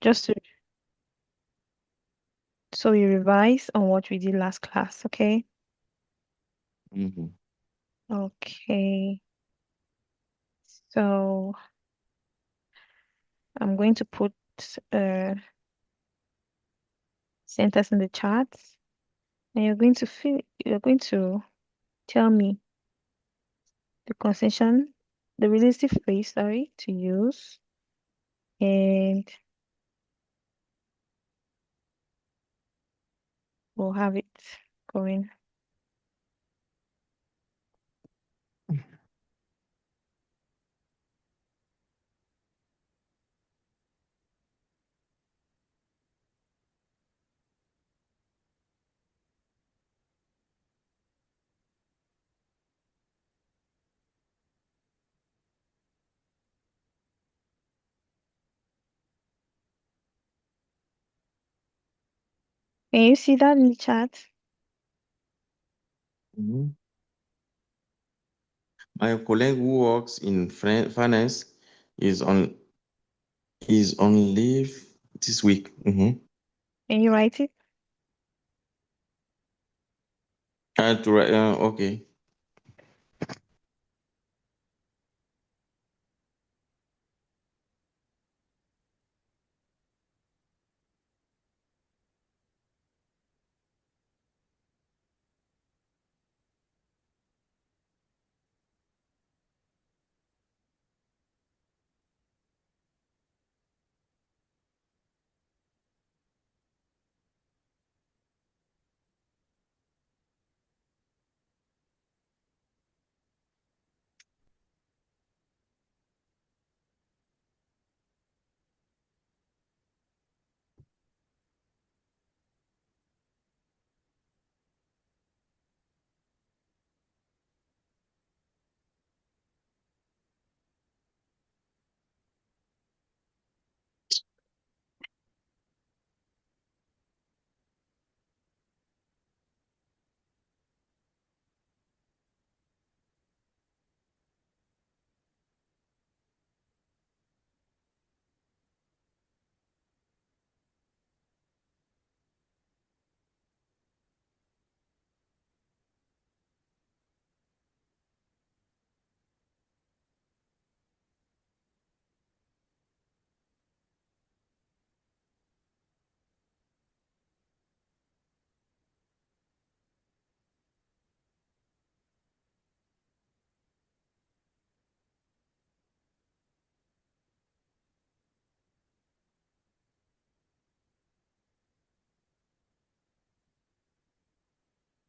Just to so we revise on what we did last class, okay? Mm-hmm. Okay. So I'm going to put sentence in the chat, and you're going to tell me the conversation, the relative phrase, sorry, to use, and we'll have it going. Can you see that in the chat? Mm-hmm. My colleague who works in finance is on leave this week. Mm-hmm. Can you write it? Okay.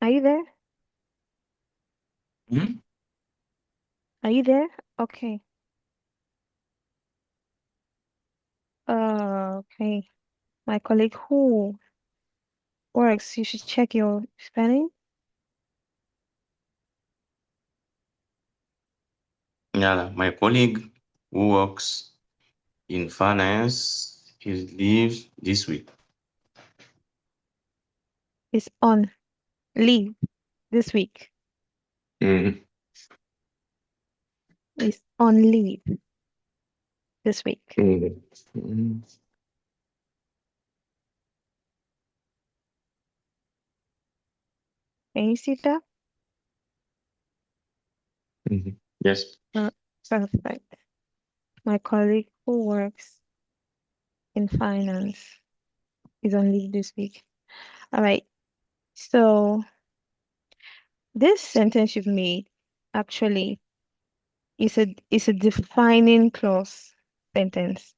Are you there? Hmm. Are you there? Okay. Okay. My colleague who works, you should check your spelling. Yeah, my colleague who works in finance is leave this week. It's on leave this week. Mm-hmm. It's on leave this week. Mm-hmm. Can you see that? Mm-hmm. Yes. Uh, Perfect. My colleague who works in finance is on leave this week. All right. So this sentence you've made actually is a defining clause sentence.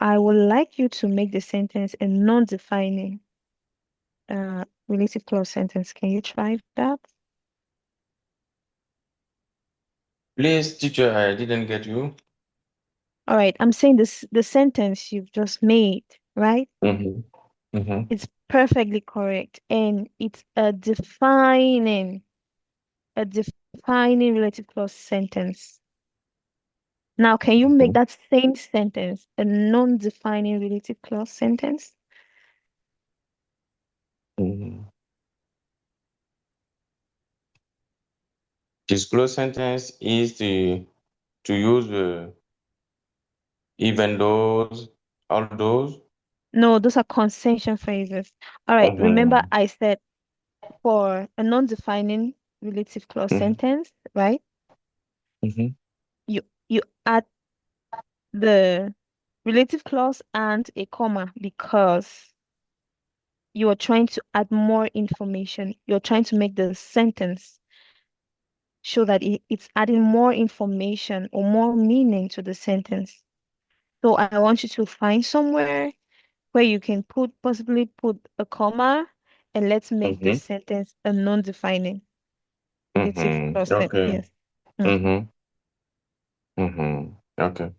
I would like you to make the sentence a non-defining relative clause sentence. Can you try that? Please, teacher, I didn't get you. All right. I'm saying this the sentence you've just made, right? Mm-hmm. Mm-hmm. It's perfectly correct, and it's a defining relative clause sentence. Now, can you make that same sentence a non-defining relative clause sentence? Mm-hmm. This close sentence is to use even those All those? No, those are consensual phrases. All right, remember Mm-hmm. I said for a non-defining relative clause Mm-hmm. sentence, right? Mm-hmm. You add the relative clause and a comma because you are trying to add more information. You're trying to make the sentence show that it's adding more information or more meaning to the sentence. So I want you to find somewhere where you can possibly put a comma and let's make the Mm-hmm. sentence a non-defining relative Mm-hmm. clause sentence. Okay. Yes. Mm. Mm-hmm. Mm-hmm. Okay.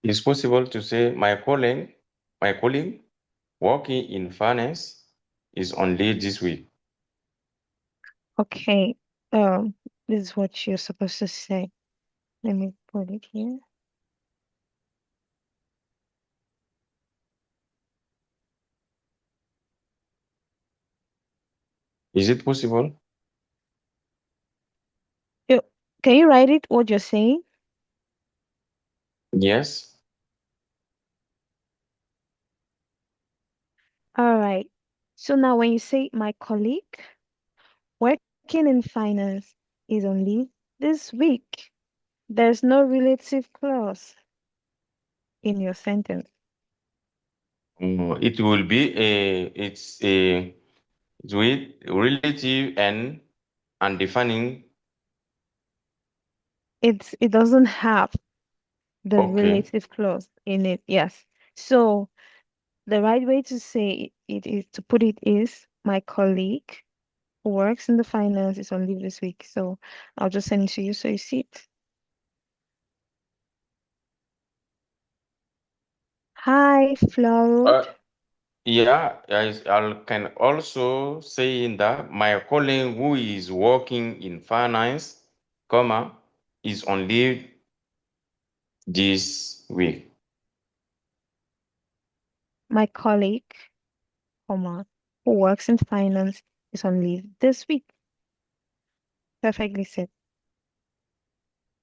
It's possible to say my colleague working in finance is on leave this week. Okay. This is what you're supposed to say. Let me put it here. Is it possible? You, can you write it what you're saying? Yes. All right. So now when you say my colleague working in finance is on leave this week, there's no relative clause in your sentence. It will be it's with relative and defining. It doesn't have the Okay. relative clause in it. Yes. So the right way to say it is to put it is my colleague who works in the finance is on leave this week. So I'll just send it to you so you see it. Hi, Uh, Floyd. yeah, I can also say in that my colleague who is working in finance, comma, is on leave this week. My colleague, comma, who works in finance is on leave this week. Perfectly said.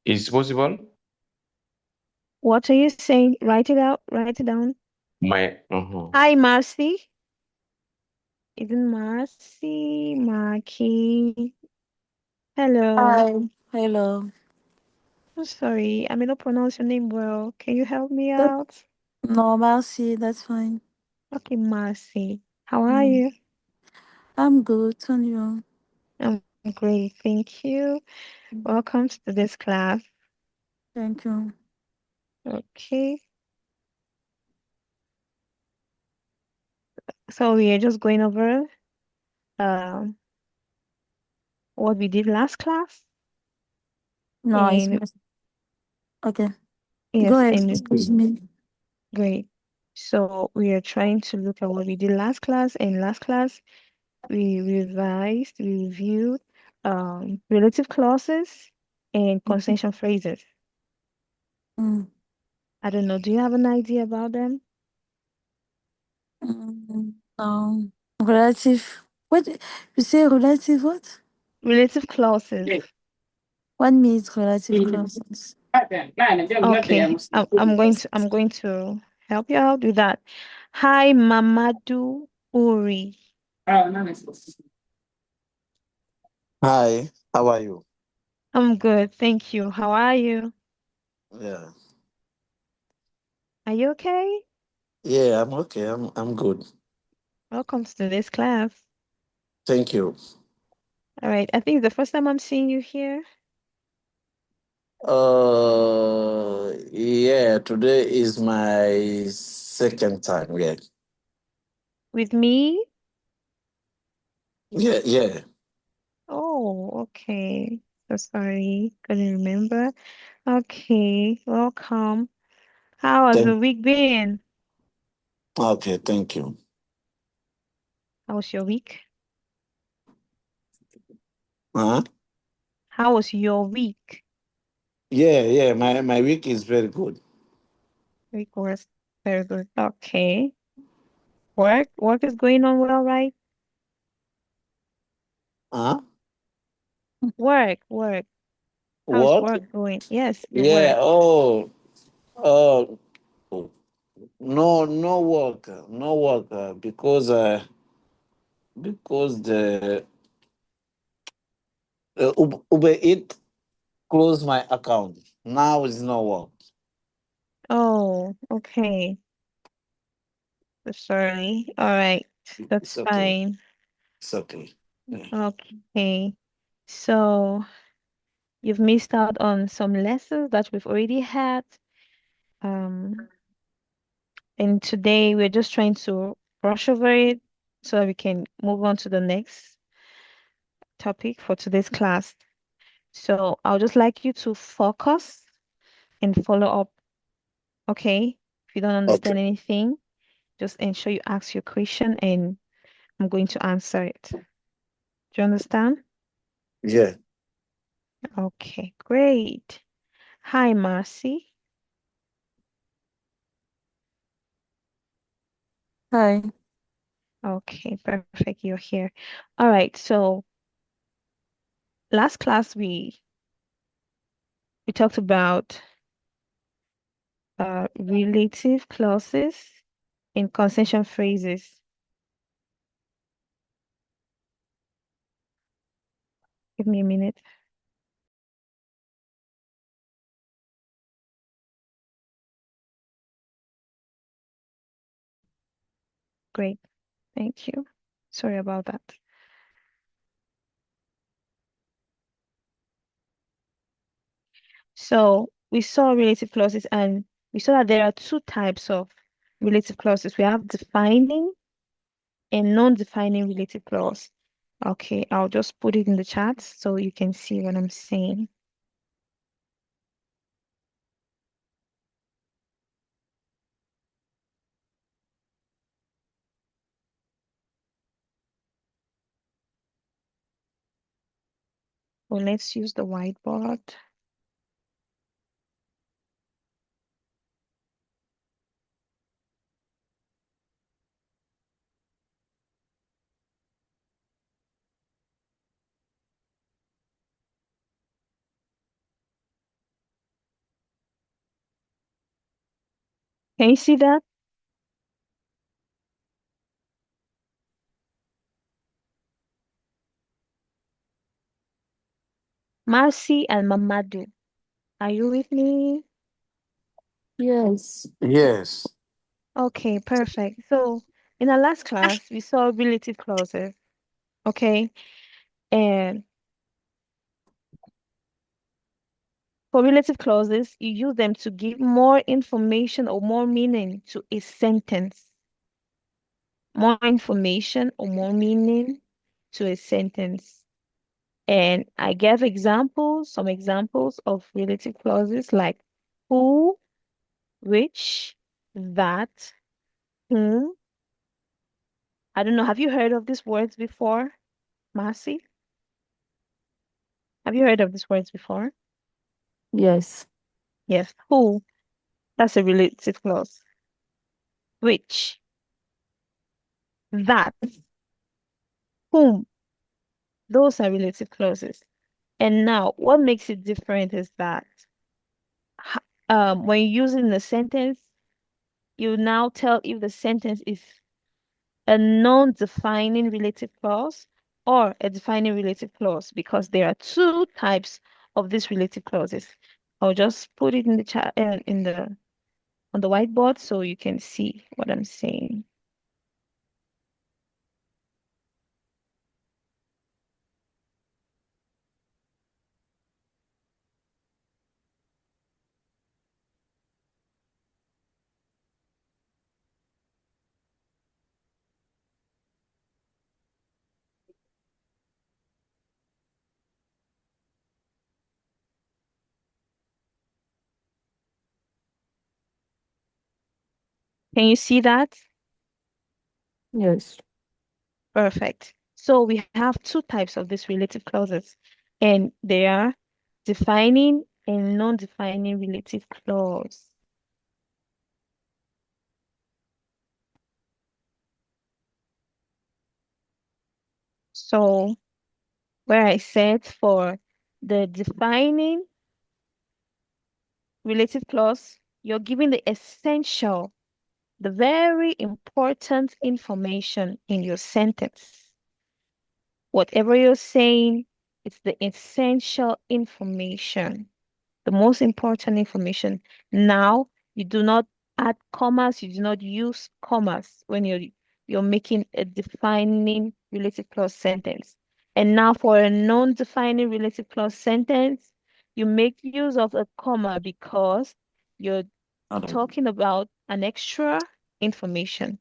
Is it possible? What are you saying? Write it out. Write it down. Hi, Marcy. Isn't Marcy? Marky. Hello. Hi, hello. I'm sorry, I may not pronounce your name well. Can you help me That out? normal, see, that's fine. Okay, Marcy. How are Mm, you? I'm good, and you? I'm great, thank you. Mm, Welcome to this class. thank you. Okay, so we are just going over um what we did last class, No, it's and mess. Okay, go yes, ahead. and Excuse me. great. So we are trying to look at what we did last class. In last class, we revised, we reviewed relative clauses and consensual phrases. Mm, I don't know. Do you have an idea about them? no. Relative. What you say? Relative what? Relative clauses. What means relative clauses? Okay, I'm going to help you out with that. Hi, Mamadou Uri. Hi, how are you? I'm good, thank you. How are you? Yeah. Are you okay? Yeah, I'm okay. I'm good. Welcome to today's class. Thank you. All right, I think it's the first time I'm seeing you here Yeah, today is my second time. Yeah. with me. Yeah. Oh, okay. So sorry, couldn't remember. Okay, welcome. How has the Thank week been? okay, thank you. How was your week? Huh? How was your week? Yeah, my week is very good. Week was very good. Okay. Work is going on well, right? Huh? Work. How's What? work going? Yes, your Yeah, work. oh, no work. No work because the Uber Eat closed my account. Now it's no work. Oh, okay. So sorry. All right. It's That's okay. fine. It's okay. Yeah. Okay. So you've missed out on some lessons that we've already had. Um, and today we're just trying to brush over it so that we can move on to the next topic for today's class. So I'll just like you to focus and follow up. Okay? If you don't Okay. understand anything, just ensure you ask your question and I'm going to answer it. Do you understand? Yeah. Okay, great. Hi, Marcy. Hi. Okay, perfect. You're here. All right. So last class we talked about relative clauses in consensual phrases. Give me a minute. Great. Thank you. Sorry about that. So we saw relative clauses and we saw that there are two types of relative clauses. We have defining and non-defining relative clause. Okay, I'll just put it in the chat so you can see what I'm saying. Well, let's use the whiteboard. Can you see that? Marcy and Mamadou. Are you with me? Yes. Yes. Okay, perfect. So in our last class, we saw relative clauses. Okay, and for relative clauses, you use them to give more information or more meaning to a sentence. More information or more meaning to a sentence. And I gave examples, some examples of relative clauses like who, which, that, whom. I don't know, have you heard of these words before, Marcy? Have you heard of these words before? Yes. Yes, who, that's a relative clause. Which, that, whom. Those are relative clauses. And now, what makes it different is that when you're using the sentence, you now tell if the sentence is a non-defining relative clause or a defining relative clause, because there are two types of these relative clauses. I'll just put it in the chat on the whiteboard so you can see what I'm saying. Can you see that? Yes. Perfect. So we have two types of these relative clauses, and they are defining and non-defining relative clause. So where I said for the defining relative clause, you're giving the essential, the very important information in your sentence. Whatever you're saying, it's the essential information, the most important information. Now, you do not add commas, you do not use commas when you're making a defining relative clause sentence. And now for a non-defining relative clause sentence, you make use of a comma because you're talking about an extra information.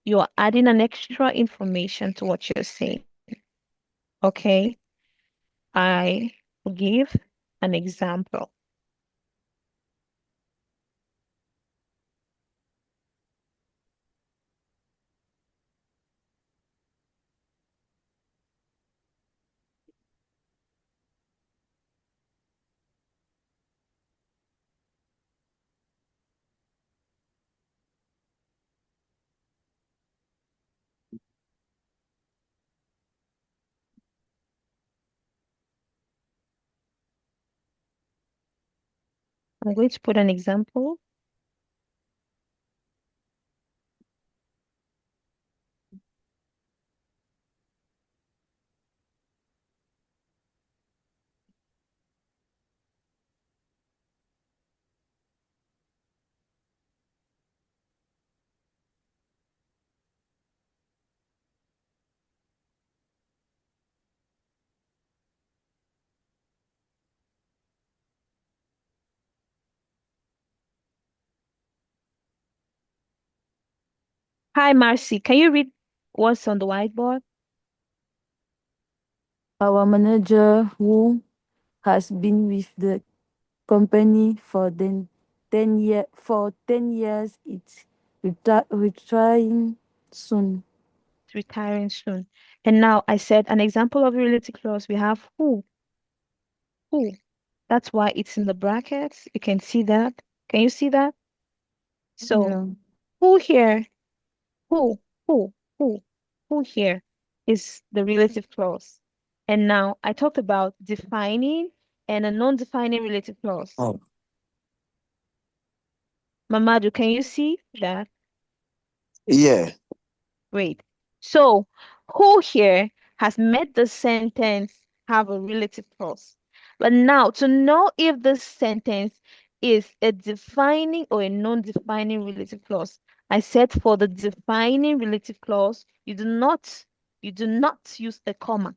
You are adding an extra information to what you're saying. Okay, I will give an example. I'm going to put an example. Hi, Marcy. Can you read what's on the whiteboard? Our manager who has been with the company for 10 years is retiring soon. It's retiring soon. And now I said an example of a relative clause. We have who. Who. That's why it's in the brackets. You can see that. Can you see that? So Yeah. who here, who, who, who, who here is the relative clause. And now I talked about defining and a non-defining relative clause. Oh, Mamadou, can you see that? yeah. Great. So who here has made the sentence have a relative clause? But now to know if this sentence is a defining or a non-defining relative clause, I said for the defining relative clause, you do not use a comma.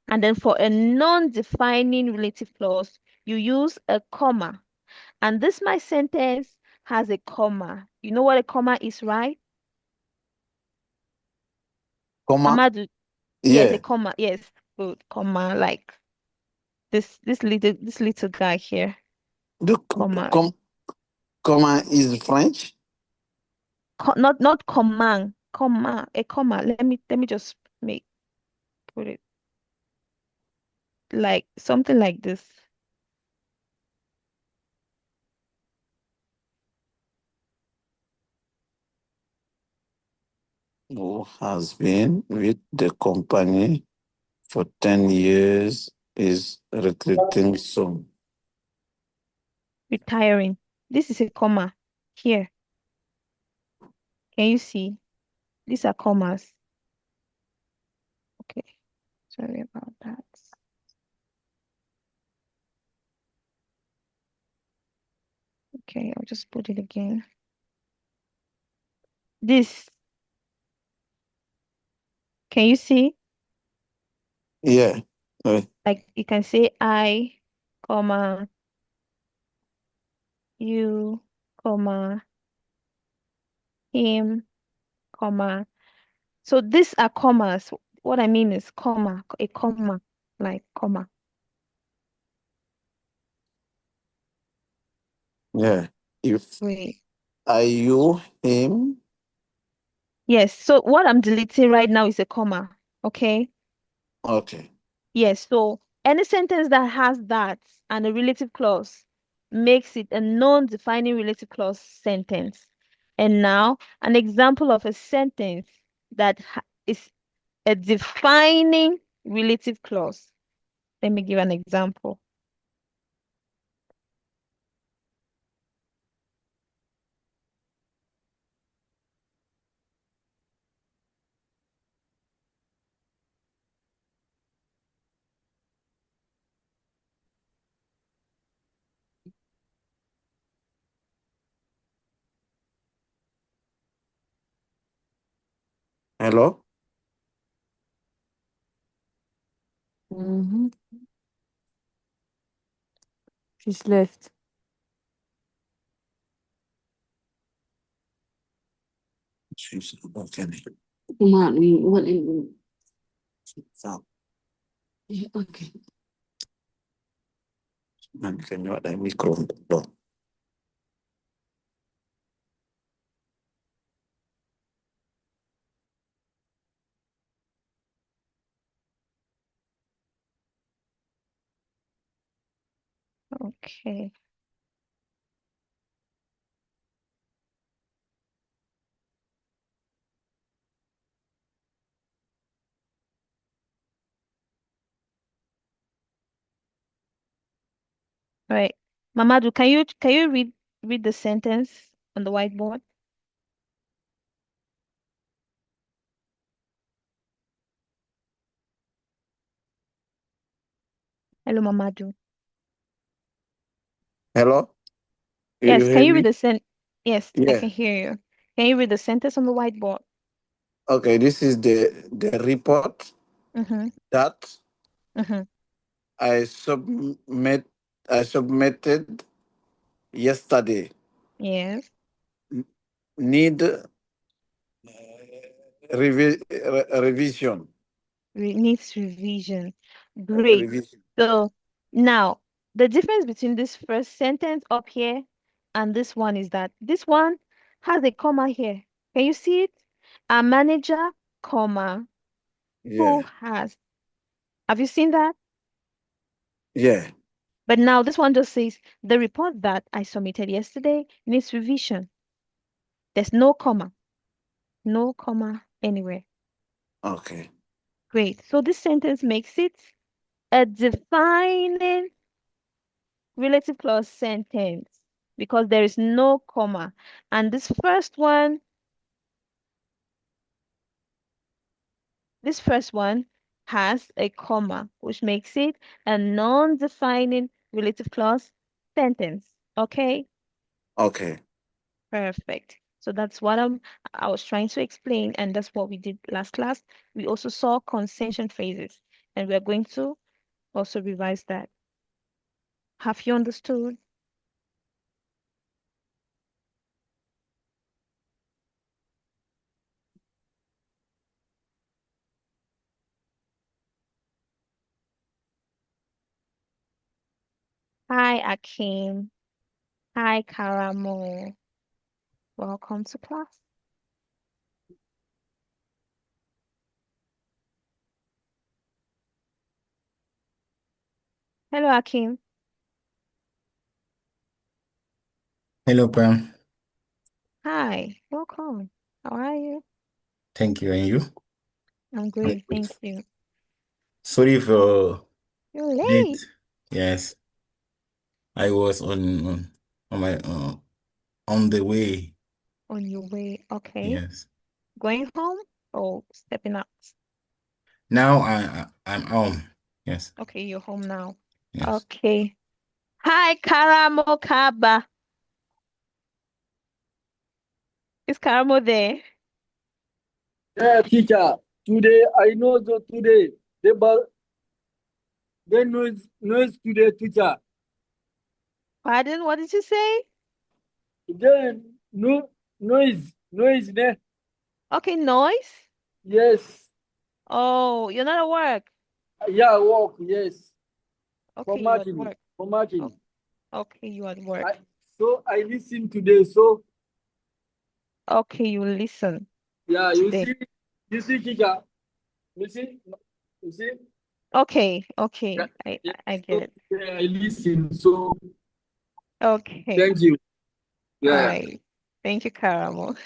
And then for a non-defining relative clause, you use a comma. And this my sentence has a comma. You know what a comma is, right? Comma? Mamadou, yes, a Yeah. comma. Yes, good comma. Like this little guy here. The Comma. comma is French. Not command. Comma. A comma. Let me just make put it like something like this. who has been with the company for 10 years is recruiting soon. Retiring. This is a comma here. Can you see? These are commas. Okay, sorry about that. Okay, I'll just put it again. This, can you see? Yeah. Like you can say I, comma, you, comma, him, comma. So these are commas. What I mean is comma, a comma, like comma. Yeah. If Wait. I, you, him. Yes, so what I'm deleting right now is a comma. Okay. Okay. Yes, so any sentence that has that and a relative clause makes it a non-defining relative clause sentence. And now, an example of a sentence that is a defining relative clause. Let me give an example. Hello? Mm-hmm. She's left. She's okay. So, Okay. can you ada micro? No. Okay. All right. Mamadou, can you read the sentence on the whiteboard? Hello, Mamadou. Hello? You Yes, can hear you read me? the sent? Yes, I Yeah. can hear you. Can you read the sentence on the whiteboard? Okay, this is the report Mm-hmm. that Mm-hmm. I submit I submitted yesterday. Yes. Need revision. Needs revision. Great. Revision. So now the difference between this first sentence up here and this one is that this one has a comma here. Can you see it? A manager, comma, who Yeah. has. Have you seen that? Yeah. But now this one just says the report that I submitted yesterday needs revision. There's no comma anywhere. Okay. Great. So this sentence makes it a defining relative clause sentence because there is no comma. And this first one has a comma, which makes it a non-defining relative clause sentence. Okay? Okay. Perfect. So that's what I was trying to explain, and that's what we did last class. We also saw consentient phrases, and we're going to also revise that. Have you understood? Hi, Akim. Hi, Karamo. Welcome to class. Hello, Akim. Hello, Pam. Hi, welcome. How are you? Thank you. And you? I'm great, thank you. Sorry for You're late. late. Yes, I was on my on the way. On your way, okay. Yes. Going home or stepping out? Now I'm home. Yes. Okay, you're home now. Yes. Okay. Hi, Karamo Kaba. Is Karamo there? Yeah, teacher. Today I know the today the noise today, teacher. Pardon, what did you say? The noise there. Okay, noise. Yes. Oh, you're not at work. Yeah, work. Yes. For Okay, you're at marketing. work. For marketing. Okay, you're at work. So I listen today. So Okay, you listen yeah, today. you see, teacher. You see. Okay, Yeah, I get so it. today I listen. So Okay. thank you. All Yeah. right. Thank you, Karamo.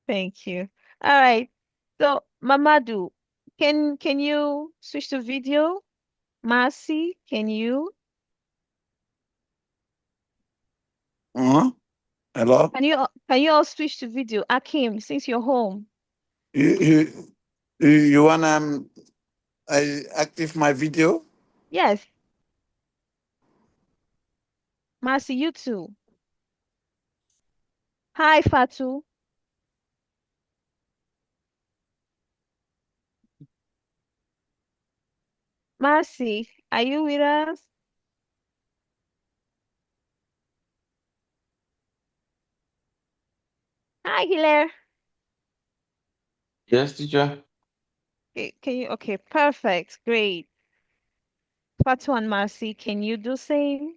Thank you. All right. So, Mamadou, can you switch to video? Marcy, can you? Hello? Can you all switch to video? Akim, since you're home. You wanna I active my video? Yes. Marcy, you too. Hi, Fatu. Marcy, are you with us? Hi, Hilaire. Yes, teacher. Okay, perfect. Great. Fatu and Marcy, can you do same?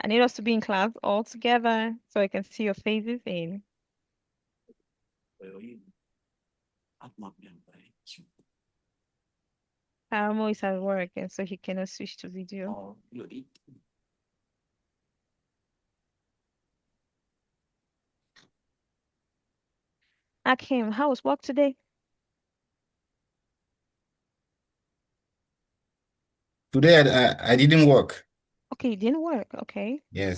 I need us to be in class all together so I can see your faces in. Karamo is at work and so he cannot switch to video. Akim, how was work today? Today I didn't work. Okay, it didn't work. Okay. So Yes.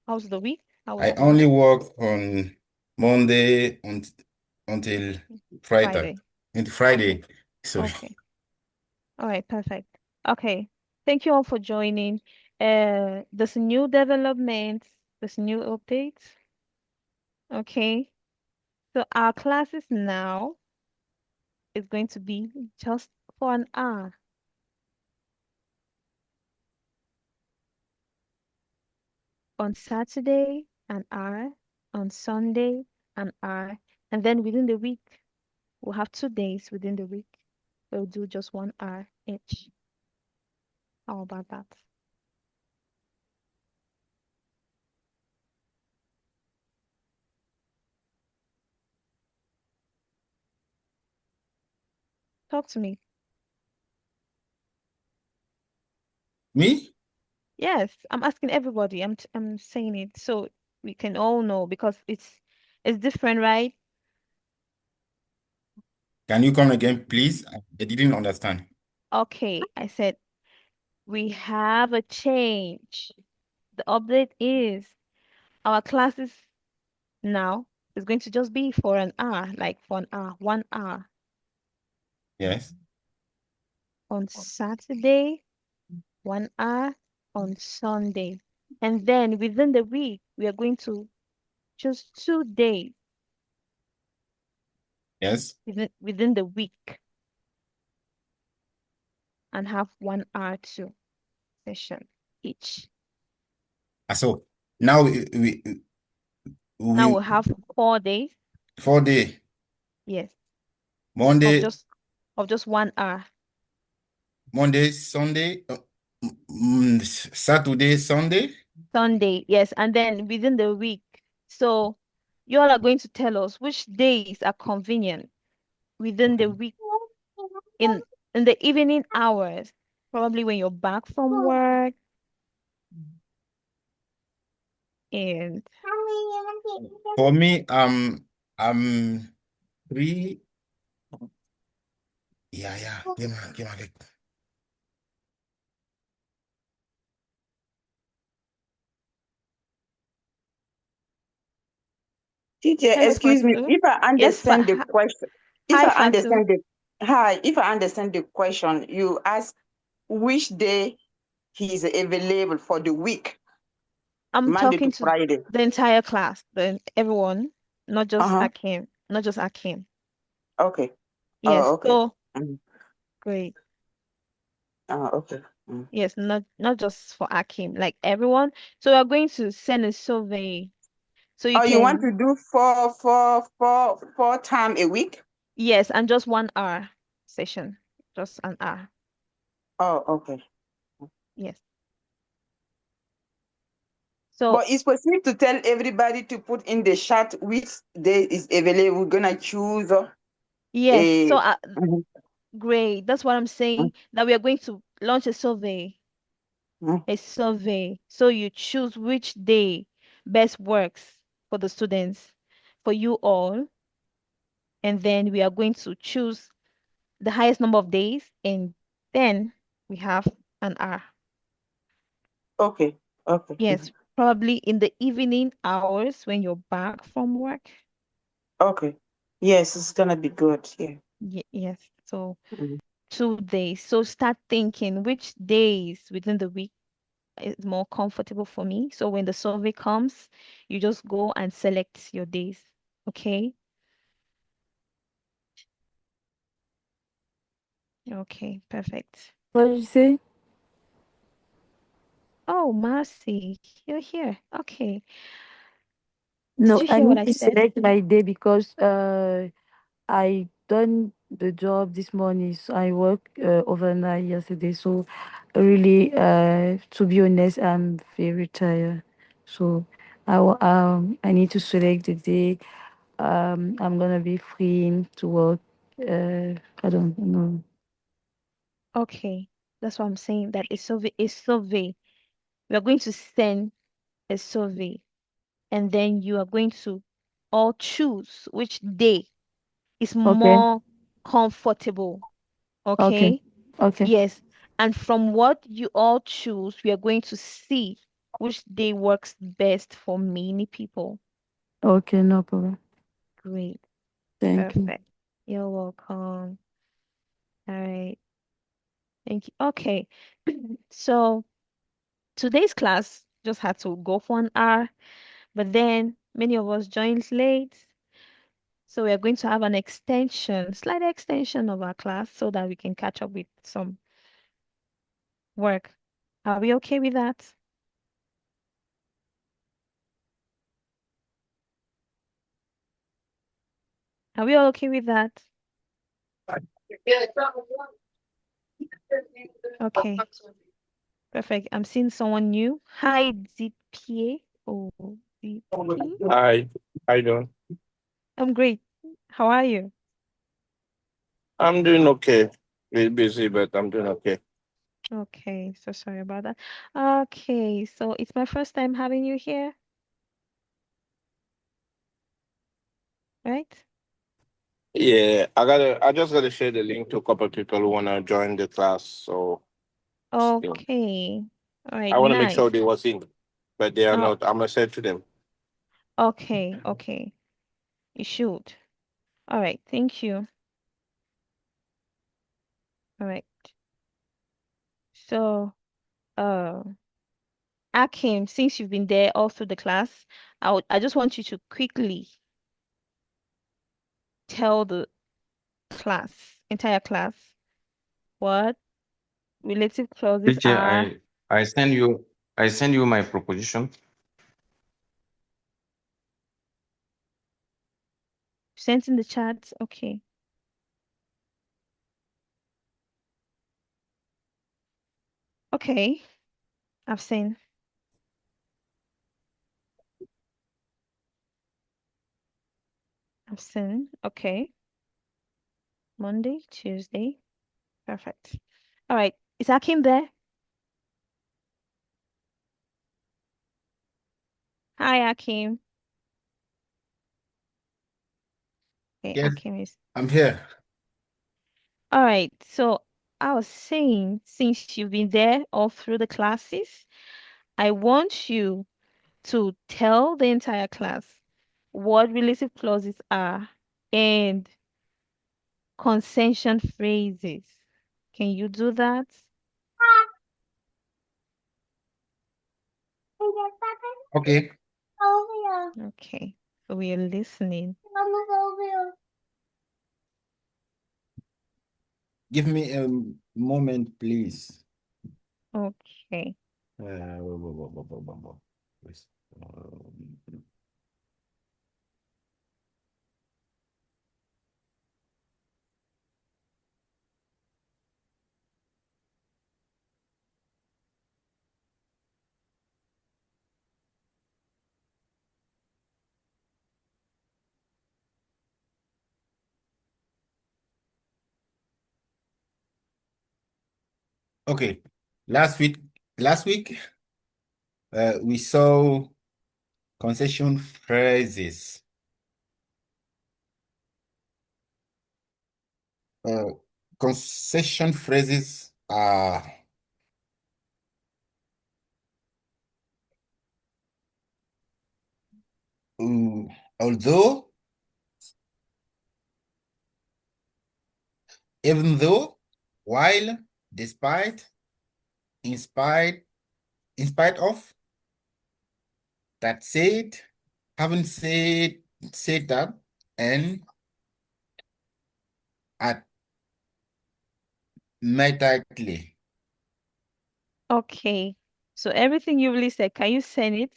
how's the week? How was I the week? only work on Monday until Friday. Friday. Until Friday. Sorry. Okay. All right, perfect. Okay. Thank you all for joining. There's new developments, there's new updates. Okay. So our classes now is going to be just for an hour. On Saturday, an hour. On Sunday, an hour. And then within the week, we'll have 2 days within the week. We'll do just 1 hour each. How about that? Talk to me. Me? Yes, I'm asking everybody. I'm saying it so we can all know because it's different, right? Can you come again, please? I didn't understand. Okay, I said we have a change. The update is our classes now is going to just be for an hour, like for an hour, 1 hour Yes. on Saturday, 1 hour on Sunday. And then within the week, we are going to just 2 days Yes. within the week and have 1 hour two session each. So now Now we we'll have 4 days, 4 day, yes, of Monday, just 1 hour. Monday, Sunday, Saturday, Sunday. Sunday, yes, and then within the week. So you all are going to tell us which days are convenient within the week in the evening hours, probably when you're back from work and For me, I'm 3. Yeah. Give me. Teacher, Hello, excuse me. Fatu. If I Yes, understand the question, hi, Fatu. if I understand the question, you ask which day he is available for the week, I'm Monday talking to to Friday. the entire class, everyone, not just Uh-huh. Akim, not just Akim. Okay. Yes, Oh, okay. so Mhm. great. Oh, okay. Mm. Yes, not just for Akim, like everyone. So we're going to send a survey. So you Oh, you want can, to do four time a week? yes, and just 1 hour session, just an hour. Oh, okay. Yes. So But it's possible to tell everybody to put in the chat which day is available. We're gonna choose yes, a. so Mhm, great. That's what I'm saying, that we are going to launch a survey. mhm. A survey. So you choose which day best works for the students, for you all, and then we are going to choose the highest number of days, and then we have an hour. Okay. Okay. Yes, probably in the evening hours when you're back from work. Okay. Yes, it's gonna be good. Yeah. Yes, so Mhm. 2 days. So start thinking which days within the week is more comfortable for me. So when the survey comes, you just go and select your days. Okay? Okay, perfect. What did you say? Oh, Marcy, you're here. Okay. Did No, you I hear what need I to said? select my day because I done the job this morning. So I worked overnight yesterday. So really, to be honest, I'm very tired. So I need to select the day I'm gonna be free to work. I don't know. Okay. That's what I'm saying. That a survey. We are going to send a survey, and then you are going to all choose which day is Okay, more comfortable. okay, Okay? okay, Yes. And from what you all choose, we are going to see which day works best for many people. okay, no problem. Great. Thank you. Perfect. You're welcome. All right. Thank you. Okay. So today's class just had to go for an hour, but then many of us joined late. So we are going to have an extension, slight extension of our class so that we can catch up with some work. Are we okay with that? Are we all okay with that? Okay, perfect. I'm seeing someone new. Hi, ZPA. Oh, ZP. Hi, how you doing? I'm great. How are you? I'm doing okay. Bit busy, but I'm doing okay. Okay, so sorry about that. Okay, so it's my first time having you here, right? Yeah, I just gotta share the link to a couple of people who wanna join the class. So you know, Okay. All right, I wanna make sure nice. they was in, but they are Oh, not. I'm gonna say to them. okay. You should. All right, thank you. All right. So, uh, Akim, since you've been there all through the class, I just want you to quickly tell the entire class, what relative clauses Teacher, are. I send you my proposition. Sent in the chat. Okay. Okay. I've seen. Okay. Monday, Tuesday. Perfect. All right. Is Akim there? Hi, Akim. Okay, Yes, Akimis. I'm here. All right. So I was saying, since you've been there all through the classes, I want you to tell the entire class what relative clauses are and concession phrases. Can you do that? Okay. Okay. So we are listening. Give me a moment, please. Okay. Yes. Okay. Last week, we saw concession phrases. Uh, Concession phrases are although, even though, while, despite, in spite of, that said, haven't said that, and admittedly. Okay. So everything you really said, can you send it?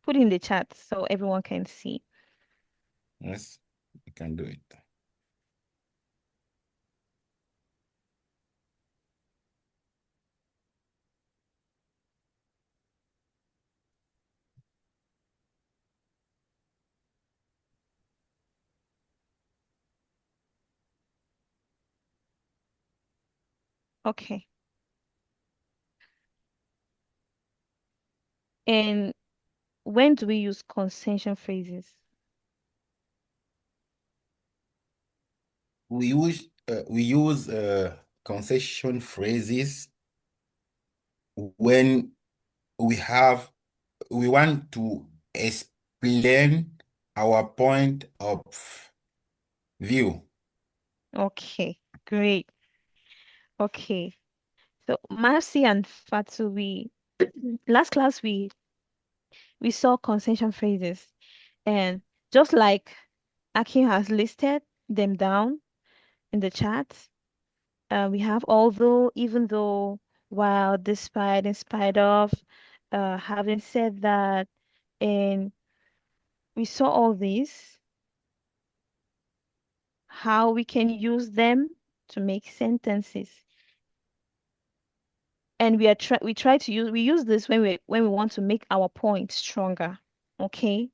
Put in the chat so everyone can see. Yes, you can do it. Okay. And when do we use concession phrases? We use concession phrases when we want to explain our point of view. Okay, great. Okay. So Marcy and Fatu, we last class we saw concession phrases, and just like Akin has listed them down in the chat, we have although, even though, while, despite, in spite of, having said that, and we saw all these, how we can use them to make sentences. And we try to use this when we want to make our point stronger. Okay?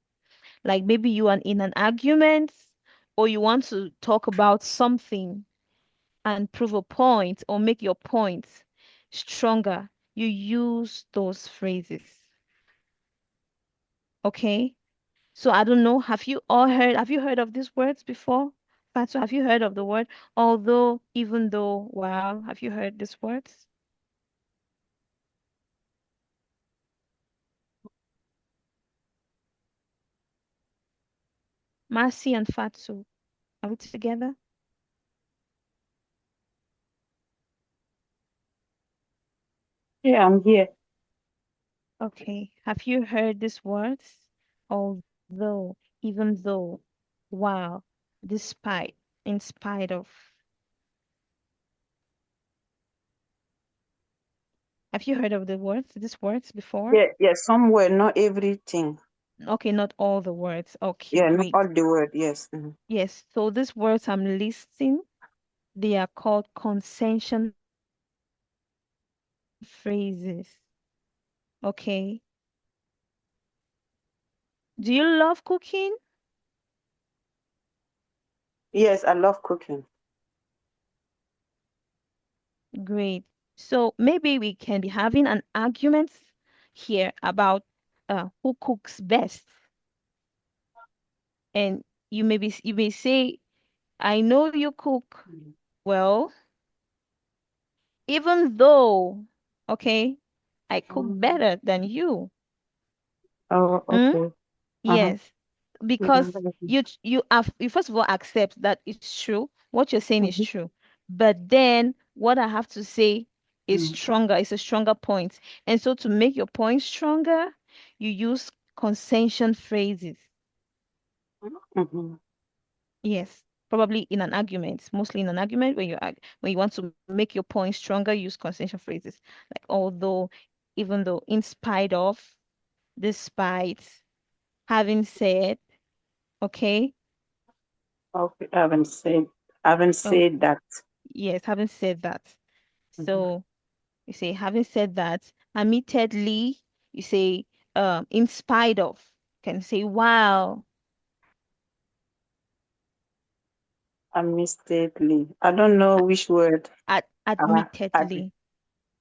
Like maybe you are in an argument, or you want to talk about something and prove a point or make your point stronger, you use those phrases. Okay? So I don't know, have you heard of these words before? Fatu, have you heard of the word although, even though, while? Have you heard these words? Marcy and Fatu, are we together? Yeah, I'm here. Okay. Have you heard these words? Although, even though, while, despite, in spite of. Have you heard of these words before? Yeah, yeah, somewhere, not everything. Okay, not all the words. Okay, Yeah, not great. all the word, yes. Mhm. Yes, so these words I'm listing, they are called concession phrases. Okay. Do you love cooking? Yes, I love cooking. Great. So maybe we can be having an argument here about who cooks best. And you may say I know you cook well, even though, okay, I cook better than you. Oh, Mm? okay. Uh-huh. Yes, because you first of all accept that it's true. What you're saying is Mhm. true. But then what I have to say is Mm. stronger, it's a stronger point. And so to make your point stronger, you use concession phrases. Mhm. Yes, probably in an argument, mostly in an argument when you want to make your point stronger, use concession phrases like although, even though, in spite of, despite, having said, okay? Okay, I haven't Oh, said that. yes, having said that. Mhm. So you say having said that, admittedly, you say in spite of. Can say while, Admittedly. I don't know which word. Uh, ad- admittedly.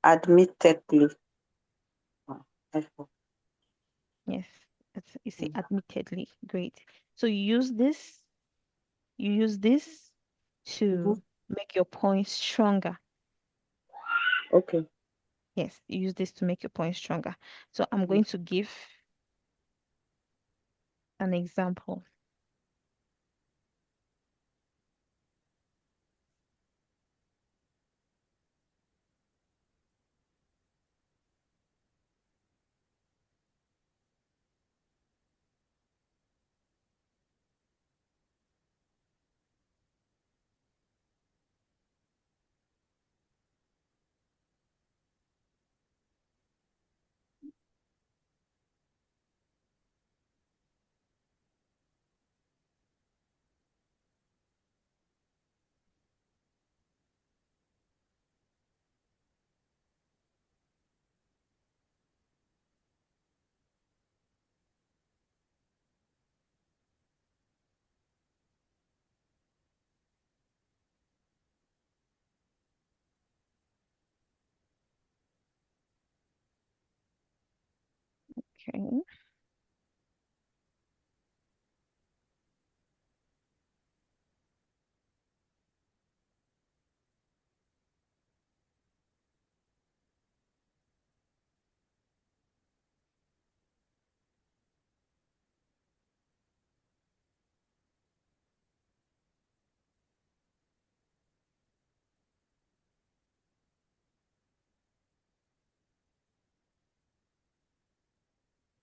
admittedly. Oh, I forgot. Yes, you say Mm. admittedly. Great. So you use this Mhm. to make your point stronger. Okay. Yes, you use this to make your point stronger. So I'm Mm. going to give an example. Okay.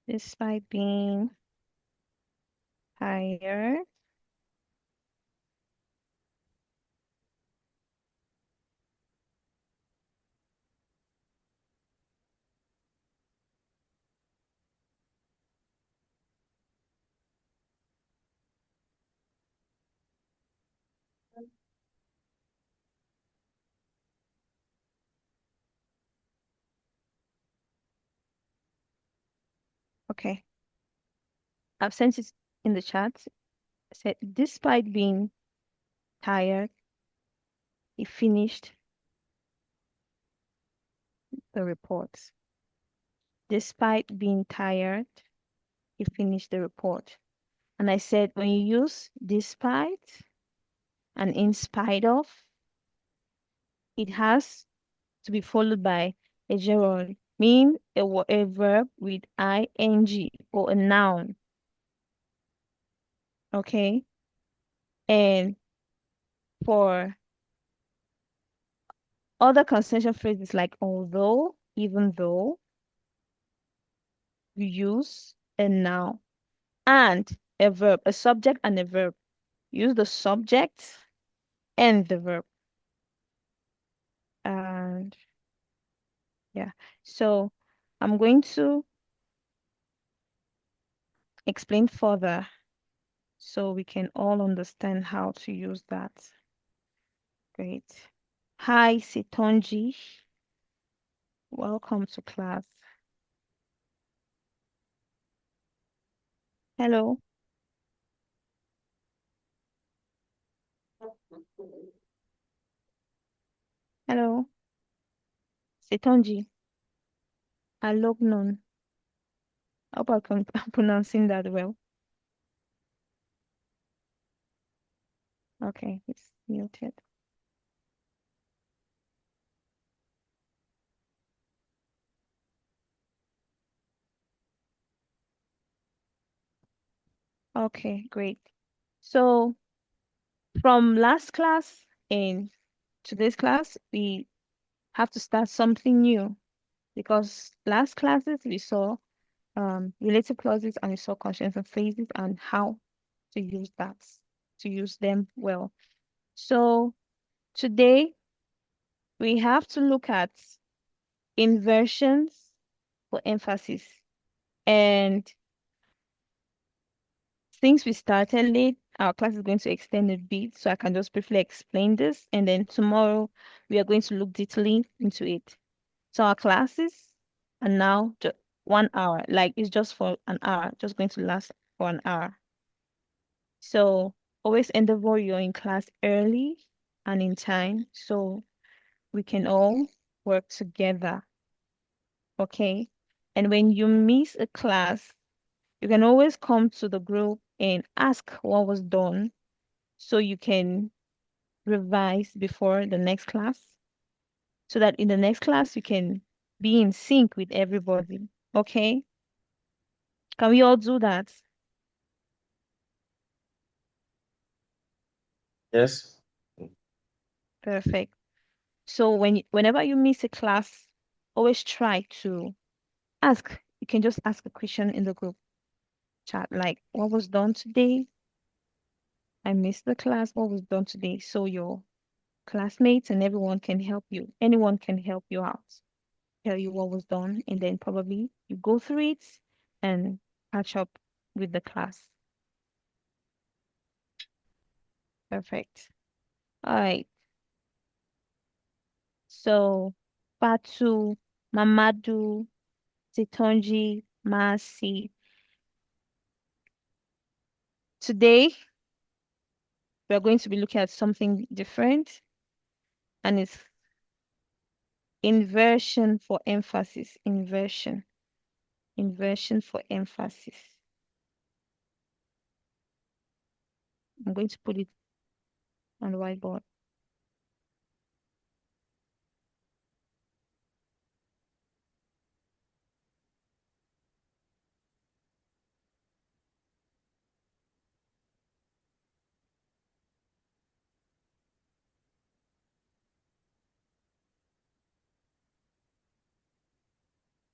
Despite being tired, okay. I've sent it in the chat. I said, despite being tired, he finished the report. Despite being tired, he finished the report. And I said, when you use despite and in spite of, it has to be followed by a gerund, mean a verb with ing or a noun. Okay. And for other concession phrases like although, even though, you use a noun and a verb, a subject and a verb. Use the subject and the verb. And yeah, so I'm going to explain further so we can all understand how to use that. Great. Hi, Sitonji. Welcome to class. Hello. Hello. Sitonji. Alognon. I hope I'm pronouncing that well. Okay, it's muted. Okay, great. So from last class in today's class, we have to start something new because last classes we saw related clauses and we saw conjunctions phrases and how to use that, to use them well. So today we have to look at inversions for emphasis. And since we started late, our class is going to extend a bit, so I can just briefly explain this. And then tomorrow we are going to look deeply into it. So our classes are now just 1 hour, like it's just for an hour, just going to last for an hour. So always endeavor you're in class early and in time so we can all work together. Okay. And when you miss a class, you can always come to the group and ask what was done so you can revise before the next class so that in the next class you can be in sync with everybody. Okay? Can we all do that? Yes. Perfect. So whenever you miss a class, always try to ask. You can just ask a question in the group chat like what was done today? I missed the class. What was done today? So your classmates and everyone can help you. Anyone can help you out, tell you what was done, and then probably you go through it and catch up with the class. Perfect. All right. So Fatu, Mamadou, Zitonji, Masi. Today we're going to be looking at something different, and it's inversion for emphasis. Inversion. Inversion for emphasis. I'm going to put it on the whiteboard.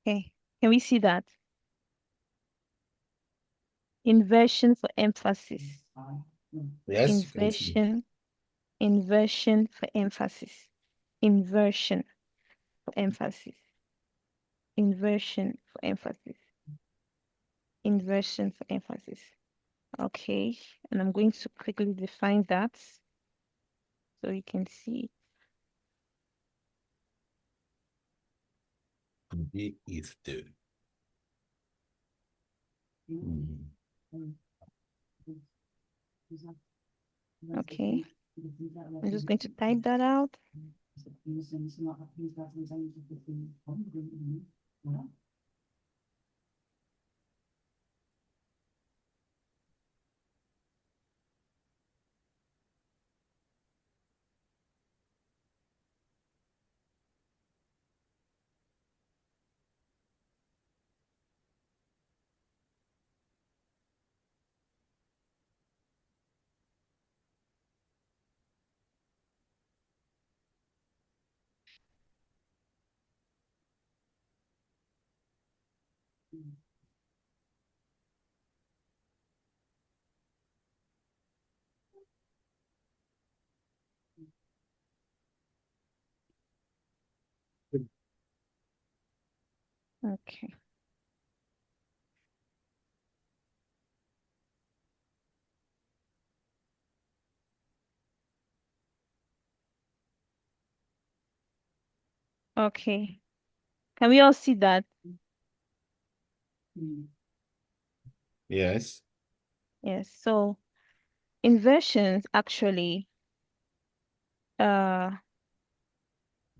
Okay, can we see that? Inversion for emphasis. Yes, you can see. Inversion for emphasis. Inversion for emphasis. Inversion for emphasis. Inversion for emphasis. Okay, and I'm going to quickly define that so you can see. Today is the. Okay, I'm just going to type that out. Okay. Okay. Can we all see that? Yes. Yes. So inversions actually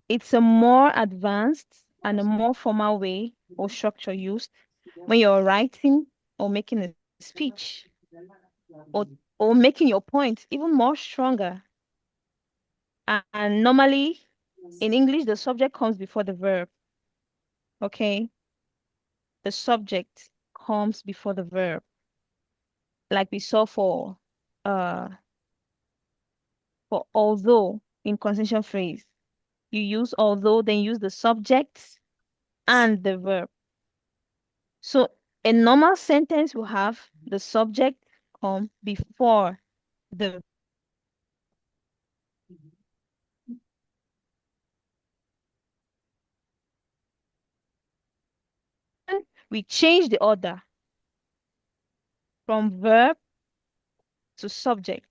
it's a more advanced and a more formal way or structure used when you're writing or making a speech or or making your point even more stronger. And normally in English, the subject comes before the verb. Okay? The subject comes before the verb. Like we saw uh for although in conjunction phrase. You use although, then use the subject and the verb. So a normal sentence will have the subject come before the we change the order from verb to subject.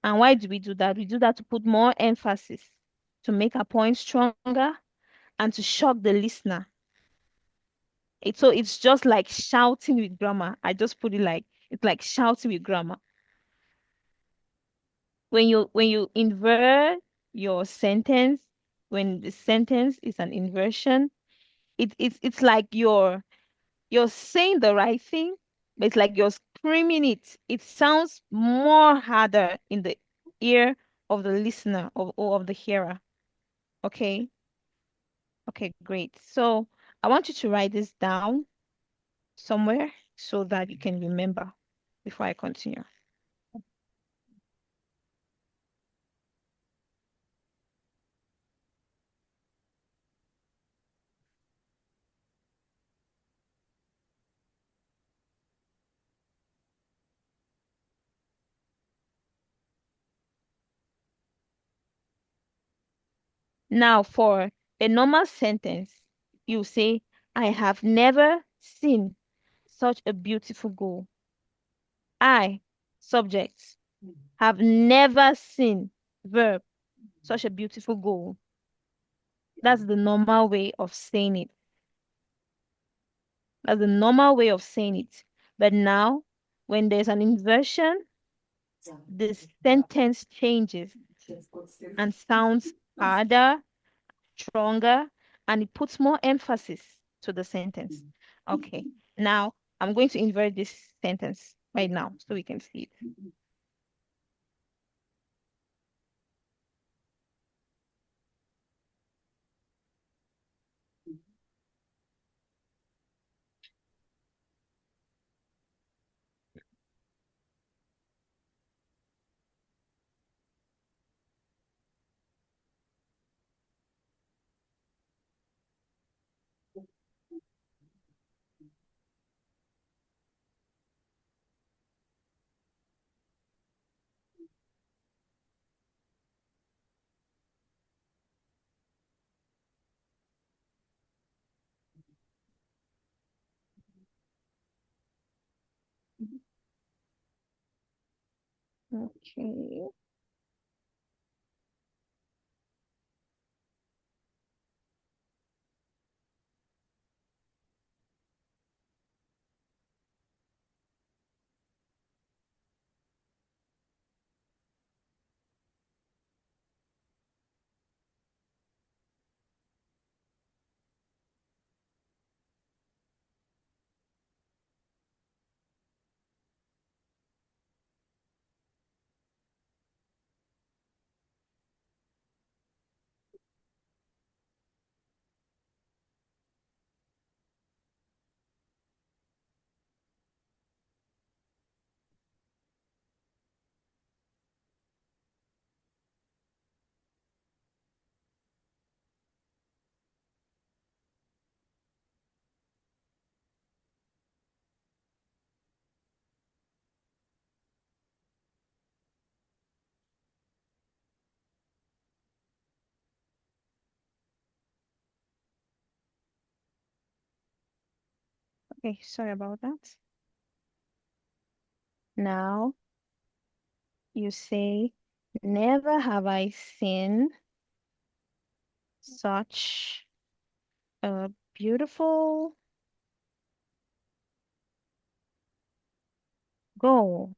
And why do we do that? We do that to put more emphasis, to make our point stronger, and to shock the listener. So it's just like shouting with grammar. I just put it like it's like shouting with grammar. When you invert your sentence, when the sentence is an inversion, it's like you're saying the right thing, but it's like you're screaming it. It sounds more harder in the ear of the listener or of the hearer. Okay. Okay, great. So I want you to write this down somewhere so that you can remember before I continue. Now, for a normal sentence, you say, I have never seen such a beautiful goal. I, subject, have never seen, verb, such a beautiful goal. That's the normal way of saying it. That's the normal way of saying it. But now, when there's an inversion, the sentence changes and sounds harder, stronger, and it puts more emphasis to the sentence. Okay, now I'm going to invert this sentence right now so we can see it. Okay. Okay, sorry about that. Now you say, never have I seen such a beautiful goal.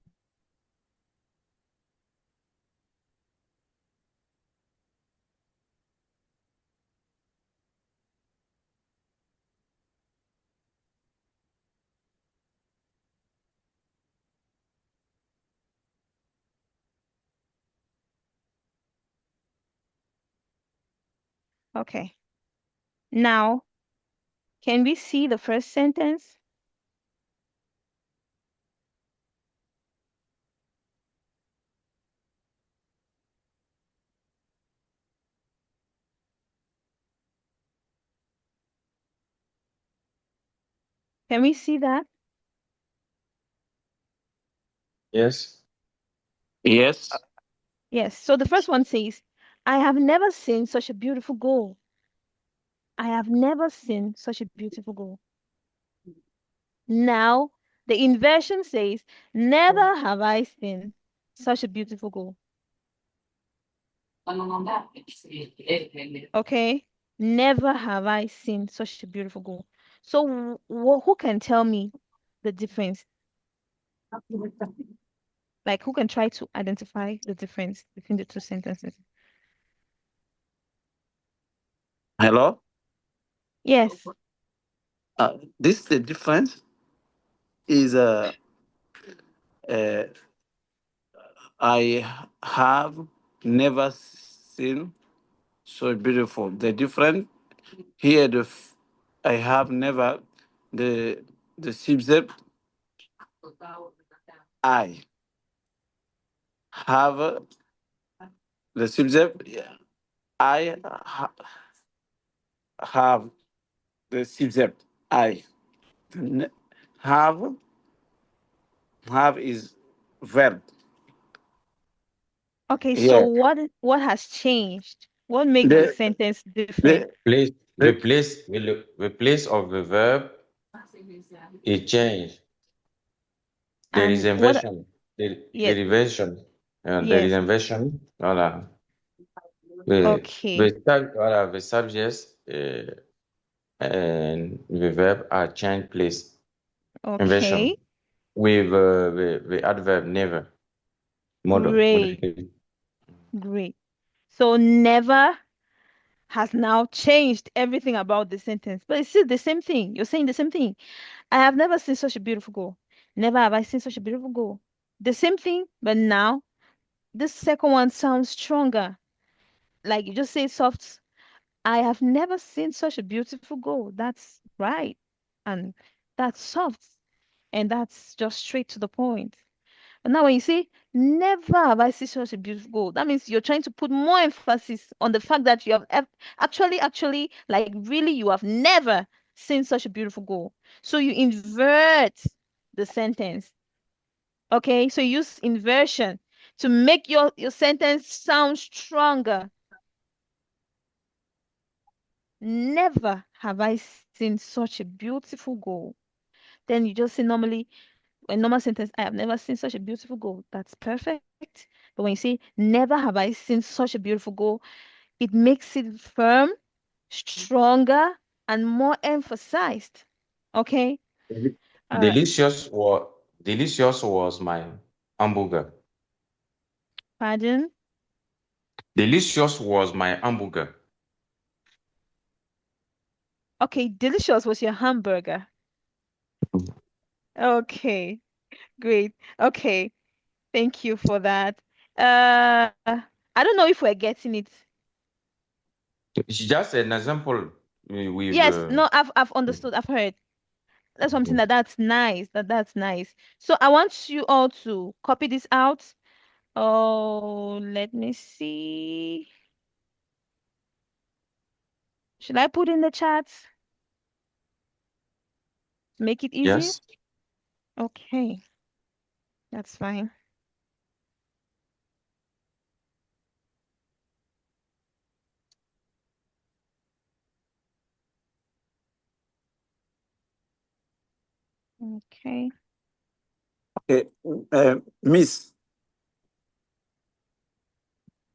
Okay. Now, can we see the first sentence? Can we see that? Yes. Yes. Yes. So the first one says, I have never seen such a beautiful goal. I have never seen such a beautiful goal. Now, the inversion says, never have I seen such a beautiful goal. Okay? Never have I seen such a beautiful goal. So, who can tell me the difference? Like, who can try to identify the difference between the two sentences? Hello. Yes. This the difference is uh, I have never seen so beautiful. The difference here, I have never the subject I have the subject I have the subject I N- have is verb Okay, so here. what has changed? What makes the The sentence different? the, Place the the place the place of the verb is changed. There is And what, inversion. There yes, is inversion. There is yes. inversion. Voilà. Okay. Voilà, the subjects and the verb are changed place. Inversion Okay. with the adverb never model Great. modification. Great. So never has now changed everything about the sentence, but it's still the same thing. You're saying the same thing. I have never seen such a beautiful girl. Never have I seen such a beautiful girl. The same thing, but now this second one sounds stronger. Like you just say soft. I have never seen such a beautiful girl. That's right. And that's soft. And that's just straight to the point. But now when you say never have I seen such a beautiful girl, that means you're trying to put more emphasis on the fact that you have actually, like really, you have never seen such a beautiful girl. So you invert the sentence. Okay, so you use inversion to make your sentence sound stronger. Never have I seen such a beautiful girl. Then you just say normally, a normal sentence, I have never seen such a beautiful girl. That's perfect. But when you say, never have I seen such a beautiful girl, it makes it firm, stronger, and more emphasized. Okay? All right. Delicious was my hamburger. Pardon? Delicious was my hamburger. Okay, delicious was your hamburger. Okay, great. Okay, thank you for that. I don't know if we're getting it. It's just an example with Yes, no, I've understood. I've heard. That's something mhm. that's nice. That's nice. So I want you all to copy this out. Oh, let me see. Should I put in the chat? Make it easier? Yes. Okay, that's fine. Okay. okay, Miss,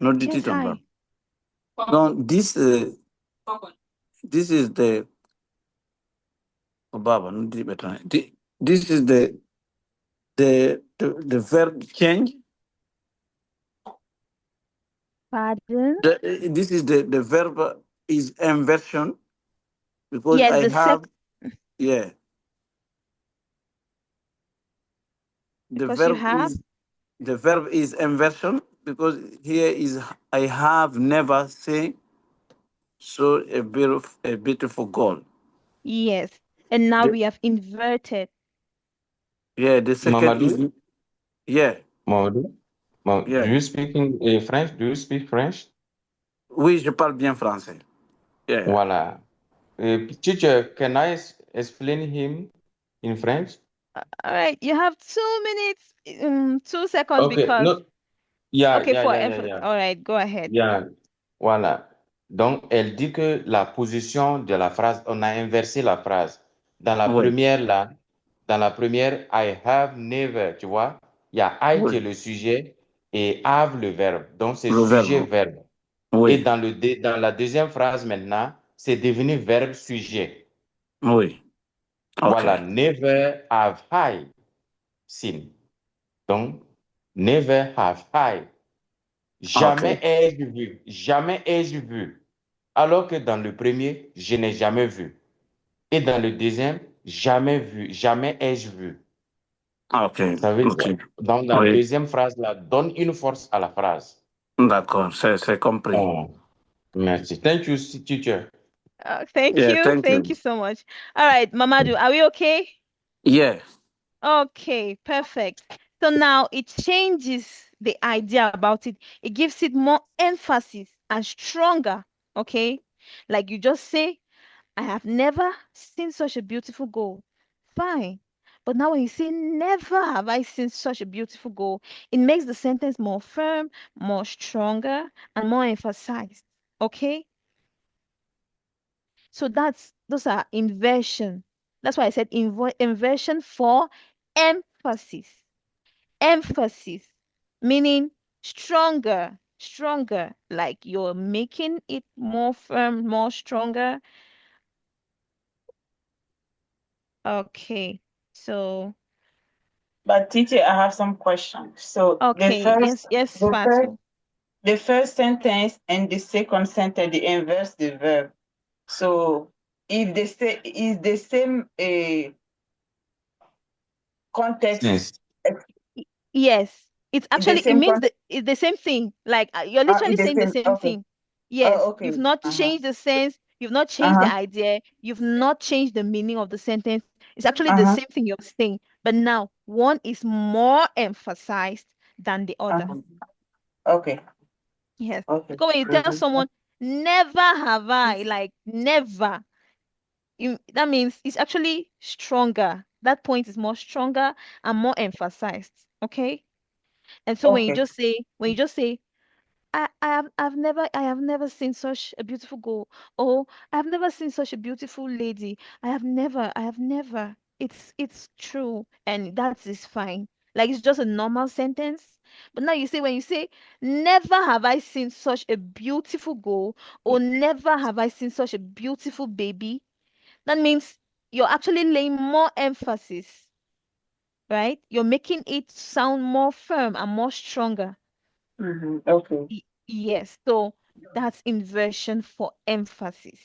no Yes, diti hi. no this is the Baba, no diti better. This is the verb change. Pardon? This is the verb is inversion because Yes, I the have, sec yeah, the because you verb have. is the verb is inversion because here is I have never seen So a beautiful girl. Yes. And now The, we have inverted. yeah, the second is Mamadou, yeah, Mamadou, do yeah. you speak French? Do you speak French? Oui, je parle bien français. Yeah. Voilà. Teacher, can I explain him in French? All right, you have 2 minutes, 2 seconds Okay, because no, yeah, okay yeah, for yeah, yeah, effort. yeah. All right, go ahead. Yeah, voilà. Donc, elle dit que la position de la phrase, on a inversé la phrase. Dans la Oui, première, là, dans la première, I have never, tu vois, il y a I qui oui. est le sujet et have le verbe. Donc, c'est Le verbe. sujet-verbe. Et Oui, dans la deuxième phrase, maintenant, c'est devenu verbe-sujet. oui. Voilà, OK. never have I seen. Donc, never have I. Jamais OK. ai-je vu. Jamais ai-je vu. Alors que dans le premier, je n'ai jamais vu. Et dans le deuxième, jamais vu. Jamais ai-je vu. OK. Ça veut OK. dire, dans la Oui. deuxième phrase, là, donne une force à la phrase. D'accord, c'est compris. Oh, merci. Thank you, teacher. Thank Yeah, you. thank Thank you. you so much. All right, Mamadou, are we okay? Yeah. Okay, perfect. So now it changes the idea about it. It gives it more emphasis and stronger. Okay, like you just say, I have never seen such a beautiful girl. Fine. But now when you say never have I seen such a beautiful girl, it makes the sentence more firm, more stronger, and more emphasized. Okay? So those are inversion. That's why I said inversion for emphasis. Emphasis, meaning stronger, stronger, like you're making it more firm, more stronger. Okay. So But teacher, I have some questions. So okay, yes, Fatu. the first sentence and the second sentence, they inverse the verb. So if they say is the same context, Yes. Yes, it's the actually it same means context, it's the same thing. Like you're literally is the saying the same. same Okay. thing. Yes, Oh, you've okay. not Uh-huh. changed the sense, you've not changed the Uh-huh. idea, you've not changed the meaning of the sentence. It's actually the Uh-huh. same thing you're saying, but now one is more emphasized than the other. Uh-huh. Okay. Yes. Okay. Because when you tell someone, never have I, like never, that means it's actually stronger. That point is more stronger and more emphasized. Okay. And so Okay. when you just say, I have never seen such a beautiful girl. Oh, I have never seen such a beautiful lady. I have never. It's true, and that is fine. Like it's just a normal sentence. But now you say when you say, never have I seen such a beautiful girl, or never have I seen such a beautiful baby, that means you're actually laying more emphasis, right? You're making it sound more firm and more stronger. Okay. Yes, so that's inversion for emphasis.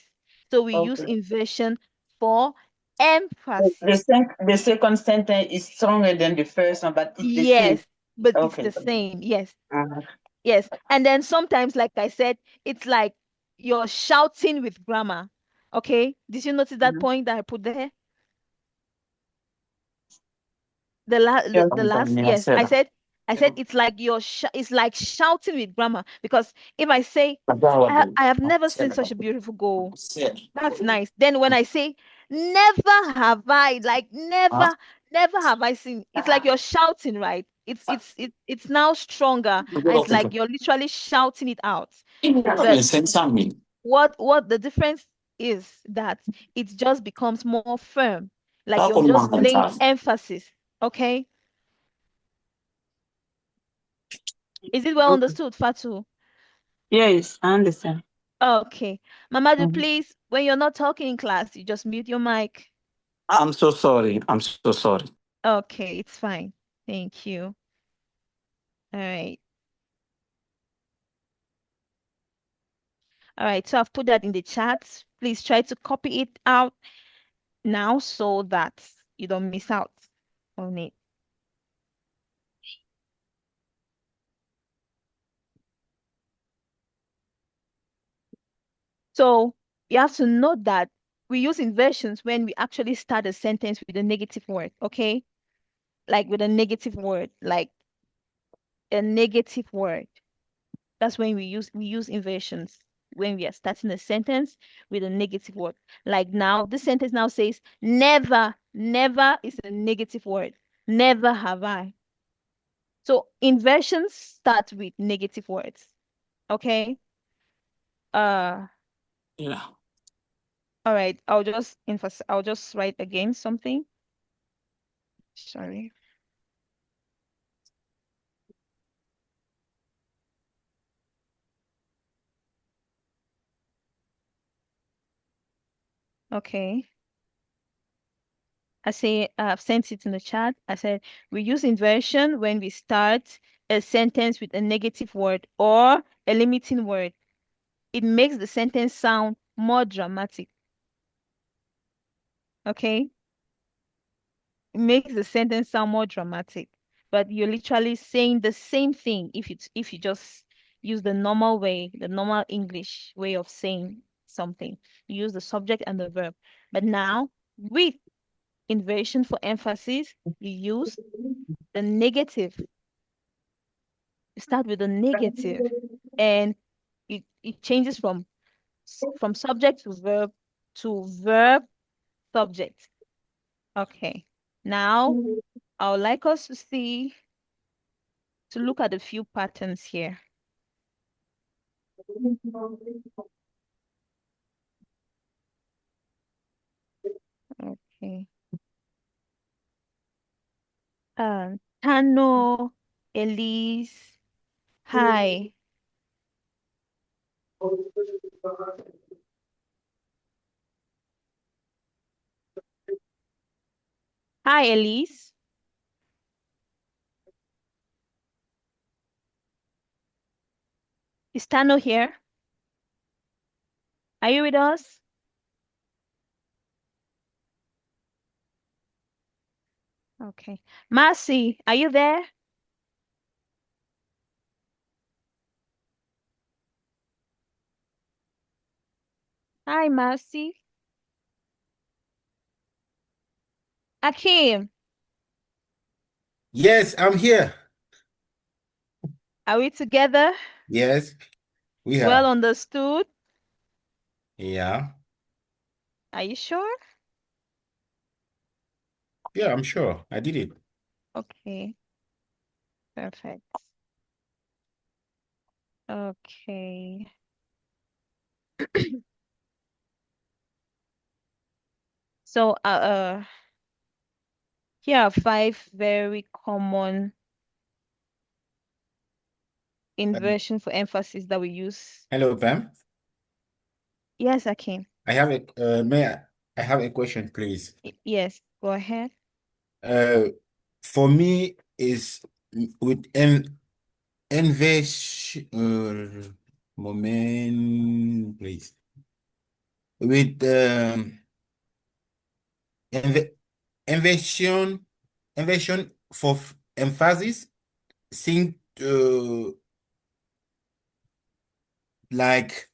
So we use Okay. inversion for The emphasis. the second sentence is stronger than the first one, but it's the same. Yes, but it's Okay. the same. Yes, Uh-huh. yes. And then sometimes, like I said, it's like you're shouting with grammar. Okay, did you notice that Mhm. point that I put there? The last, Yeah. the last, yes, I said it's like it's like shouting with grammar because if I say I have never seen such a beautiful girl. That's nice. Then when I say never have I, like never, never have I seen, it's like you're shouting, right? It's now stronger and it's like you're literally shouting it out. But what the difference is that it just becomes more firm, like you're just laying emphasis. Okay? Is it well Okay. understood, Fatu? Yes, I understand. Okay. Mamadou, Mhm. please, when you're not talking in class, you just mute your mic. I'm so sorry. I'm so sorry. Okay, it's fine. Thank you. All right. All right, so I've put that in the chat. Please try to copy it out now so that you don't miss out on it. So you have to note that we use inversions when we actually start a sentence with a negative word, okay? Like with a negative word, like a negative word. That's when we use inversions when we are starting a sentence with a negative word. Like now, this sentence now says never. Never is a negative word. Never have I. So inversions start with negative words. Okay. Yeah. All right. I'll just write again something. Sorry. Okay. I've sent it in the chat. I said we use inversion when we start a sentence with a negative word or a limiting word. It makes the sentence sound more dramatic. Okay? It makes the sentence sound more dramatic. But you're literally saying the same thing if you just use the normal way, the normal English way of saying something. You use the subject and the verb. But now with inversion for emphasis, you use the negative. You start with the negative and it changes from subject to verb subject. Okay. Now I would like us to look at a few patterns here. Okay. Tano, Elise, hi. Hi, Elise. Is Tano here? Are you with us? Okay. Marcy, are you there? Hi, Marcy. Akim, Yes, I'm here. are we together? Yes, we Well are. understood. Yeah. Are you sure? Yeah, I'm sure. I did it. Okay, perfect. Okay. So, here are 5 very common inversion for emphasis that we use. Hello, Pam. Yes, Akim. I have a I have a question, please. Yes, go ahead. Uh, for me is with invest moment, please. With inv inversion inversion for emphasis seem like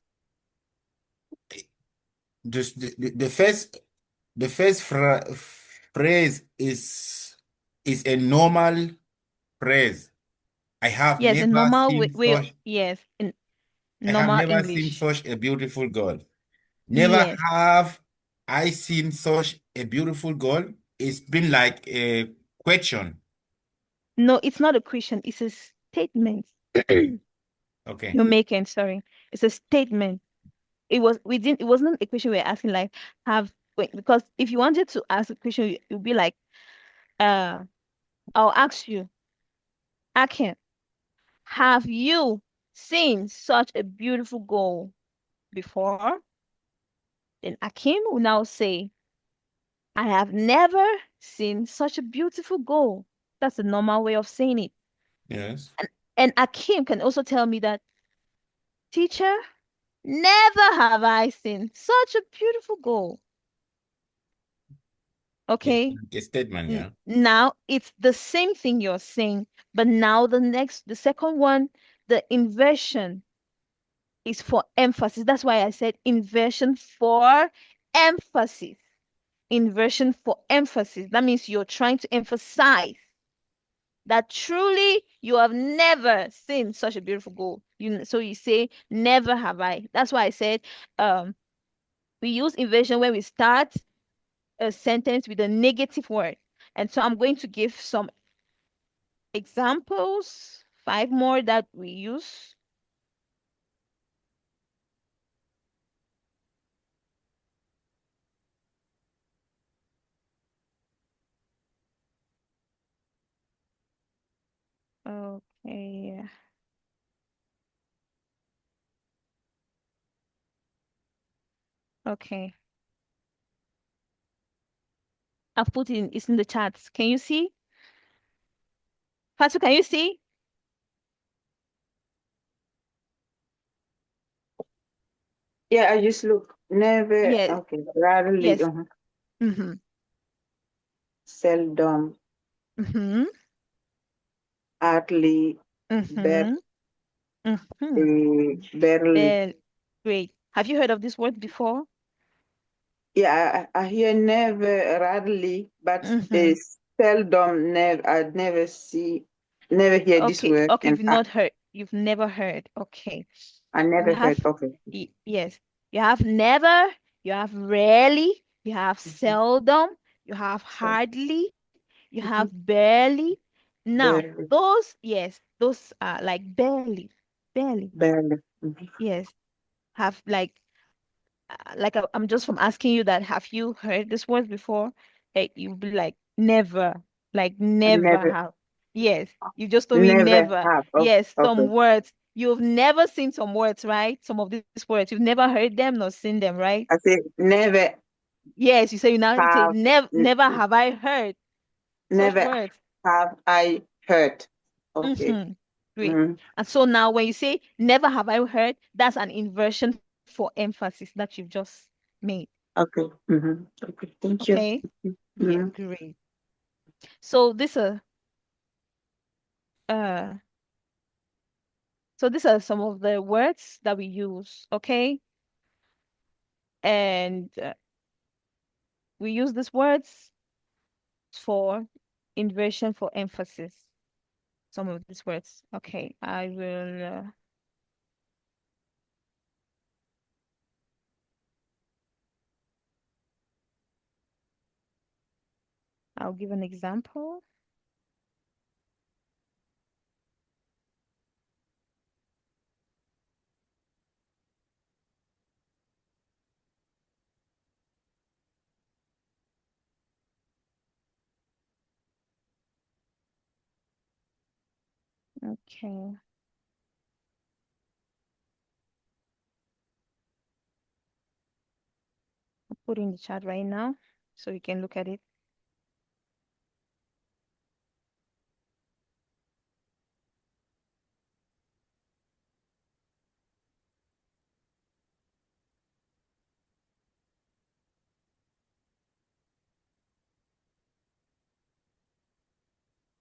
the first phrase is a normal phrase. I have Yes, a never normal seen way, such yes, in I have normal never seen English. such a beautiful girl. Never Yes. have I seen such a beautiful girl. It's been like a question. No, it's not a question, it's a statement. Okay. You're making, sorry. It's a statement. It wasn't a question we are asking like because if you wanted to ask a question, you'd be like, uh, I'll ask you, Akin, have you seen such a beautiful girl before? Then Akim will now say, I have never seen such a beautiful girl. That's the normal way of saying it. Yes. And Akim can also tell me that, teacher, never have I seen such a beautiful girl. Yeah. Okay? A statement, yeah. Now it's the same thing you're saying, but now the second one, the inversion is for emphasis. That's why I said inversion for emphasis. Inversion for emphasis. That means you're trying to emphasize that truly you have never seen such a beautiful goal. So you say, never have I. That's why I said we use inversion when we start a sentence with a negative word. And so I'm going to give some examples, 5 more that we use. Okay. Okay. I've put it's in the chats. Can you see? Fatu, can you see? Yeah, I just look. Never. Yes. Okay. Rarely. Yes. Mm-hmm. Seldom. Mm-hmm. Hardly. Mm-hmm. Mm-hmm. Barely. Great. Have you heard of this word before? Yeah, I hear never, rarely, but Mm-hmm. seldom. Never hear this Okay. word. Okay. In You've fact, not heard. You've never heard. Okay. I You never have, heard of it. yes. You have never, you have rarely, you have seldom, you have So, hardly, you have mhm. barely. Now, Barely. those are like barely, barely. Barely. Mhm. Yes. Have I'm just from asking you that, have you heard this word before? Like you'll be like never Never, have. Yes, you just told me never never. have. Yes, some Okay. words. You've never seen some words, right? Some of these words. You've never heard them nor seen them, right? I say never Yes, you say you say have. never have I heard such Never words. have I heard. Okay. Mm-hmm. Great. Mm, And so now when you say never have I heard, that's an inversion for emphasis that you've just made. okay. Okay. Thank you. Okay? Yeah, Mm, great. So this uh so these are some of the words that we use, okay? And we use these words for inversion for emphasis. Some of these words. Okay, I'll give an example. Okay. I'll put in the chat right now so you can look at it.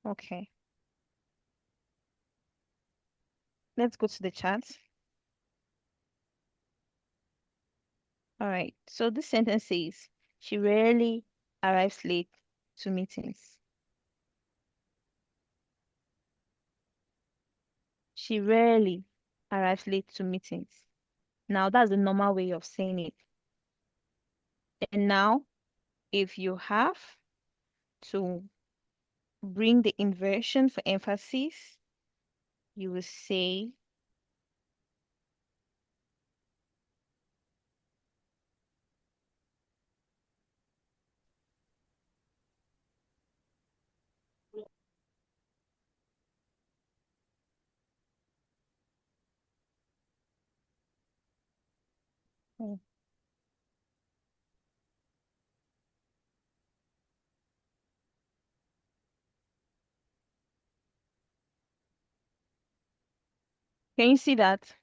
Okay. Let's go to the chat. All right. So this sentence says, she rarely arrives late to meetings. She rarely arrives late to meetings. Now that's the normal way of saying it. And now, if you have to bring the inversion for emphasis, you will say oh, can you see that?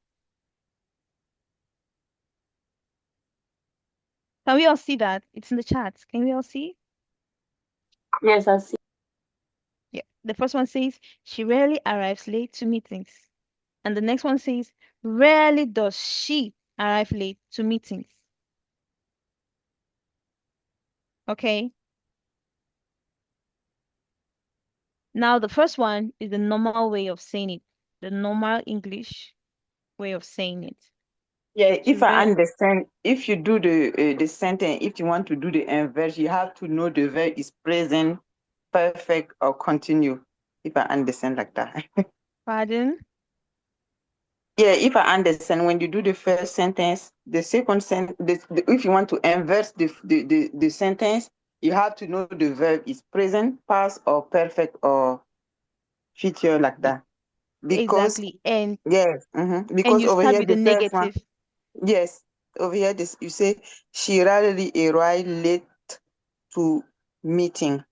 Can we all see that? It's in the chat. Can we all see? Yes, I see. Yeah. The first one says she rarely arrives late to meetings. And the next one says, rarely does she arrive late to meetings. Okay. Now, the first one is the normal way of saying it, the normal English way of saying it. Yeah, She if I read, understand, if you do the sentence, if you want to do the inverse, you have to know the verb is present, perfect, or continue. If I understand like that. pardon? Yeah, if I understand, when you do the first sentence, the second sentence, if you want to inverse the sentence, you have to know the verb is present, past, or perfect, or future like that. Because Exactly. And yes, because you over start here with the the first one, negative. yes, over here this you say she rarely arrive late to meeting, and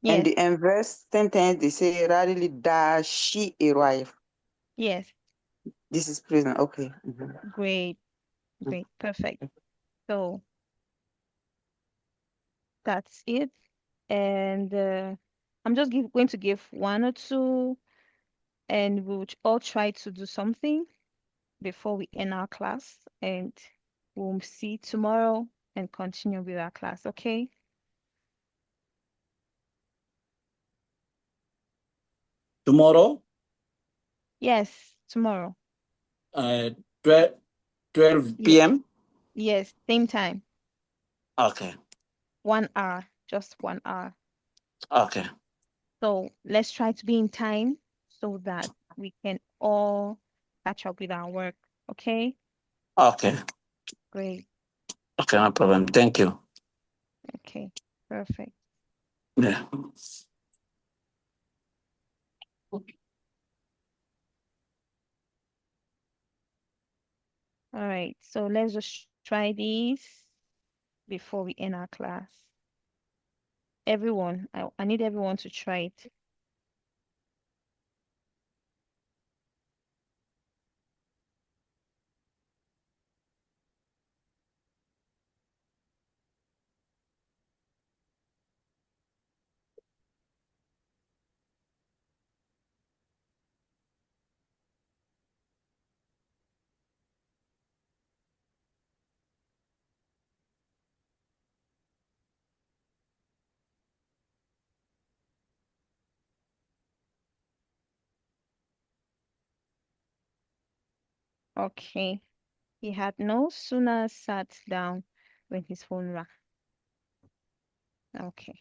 Yes. the inverse sentence they say rarely does she arrive. Yes. This is present. Okay. Great. Great. Perfect. So that's it. And I'm just going to give one or two, and we'll all try to do something before we end our class. And we'll see tomorrow and continue with our class. Okay? Tomorrow, Yes, tomorrow. 12, 12 Yes. p.m. Yes, same time. Okay. 1 hour, just 1 hour. Okay. So let's try to be in time so that we can all catch up with our work. Okay? Okay. Great. Okay, no problem. Thank you. Okay. Perfect. Yeah. All right. So let's just try these before we end our class. Everyone, I need everyone to try it. Okay. He had no sooner sat down when his phone rang. Okay.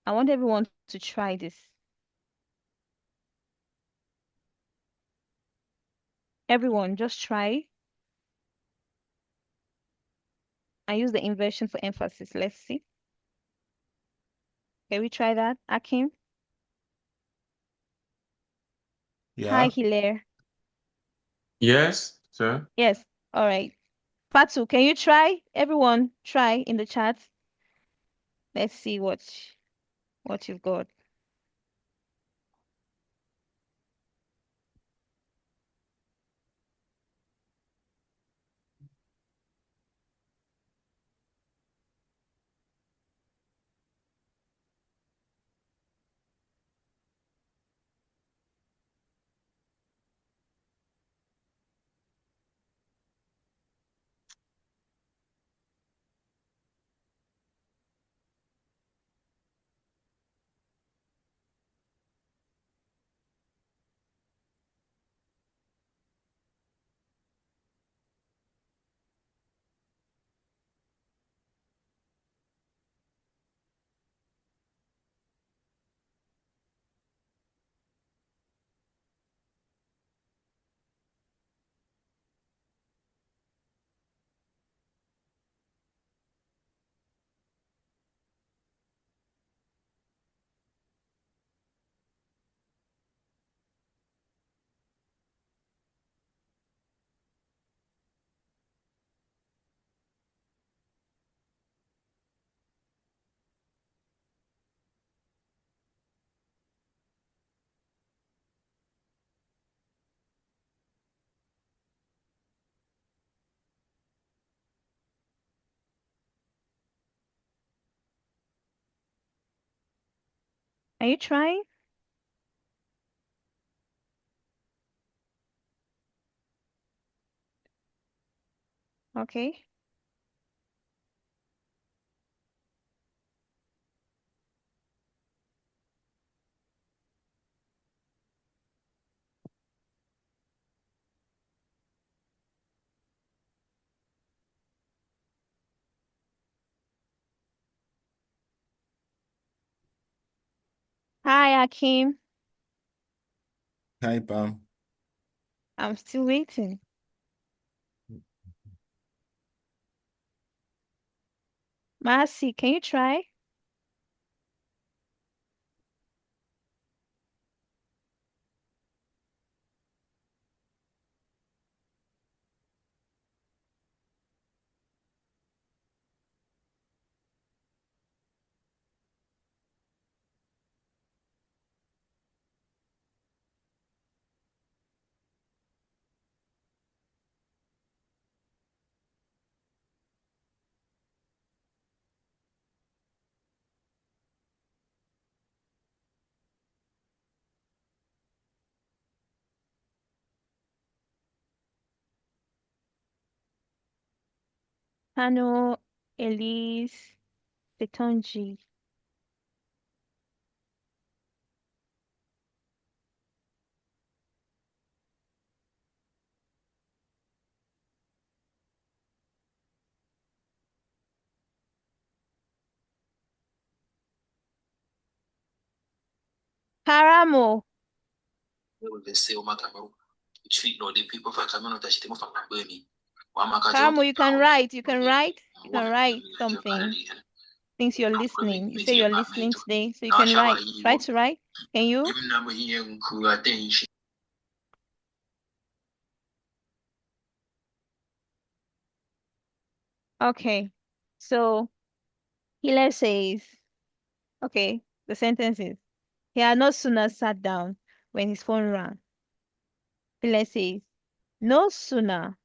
I want everyone to try this. Everyone, just try. I use the inversion for emphasis. Let's see. Can we try that? Akim? Hi, Yeah. Hilaire. Yes, sir. Yes. All right. Fatu, can you try? Everyone, try in the chat. Let's see what you've got. Are you trying? Okay. Hi, Akim. Hi, Pam. I'm still waiting. Marcy, can you try? Hano, Elise, Setonji. Karamo. Karamo, you can write. You can write. You can write something. Since you're listening. You say you're listening today, so you can write. Try to write. Can you? Okay. So Hile says, okay, the sentence is, he had no sooner sat down when his phone rang. Hile says, no sooner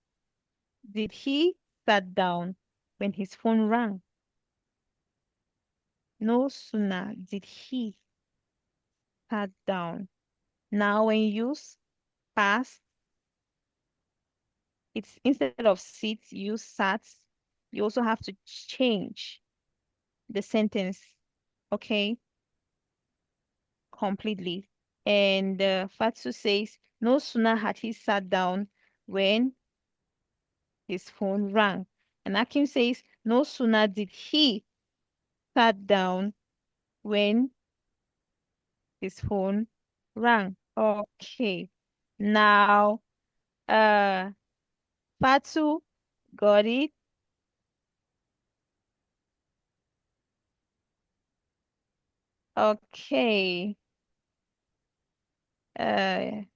did he sat down when his phone rang. No sooner did he sat down. Now when you use past, it's instead of sit, you use sat. You also have to change the sentence, okay, completely. And Fatsu says, no sooner had he sat down when his phone rang. And Akim says, no sooner did he sat down when his phone rang. Okay. Now, Fatu got it. Okay. And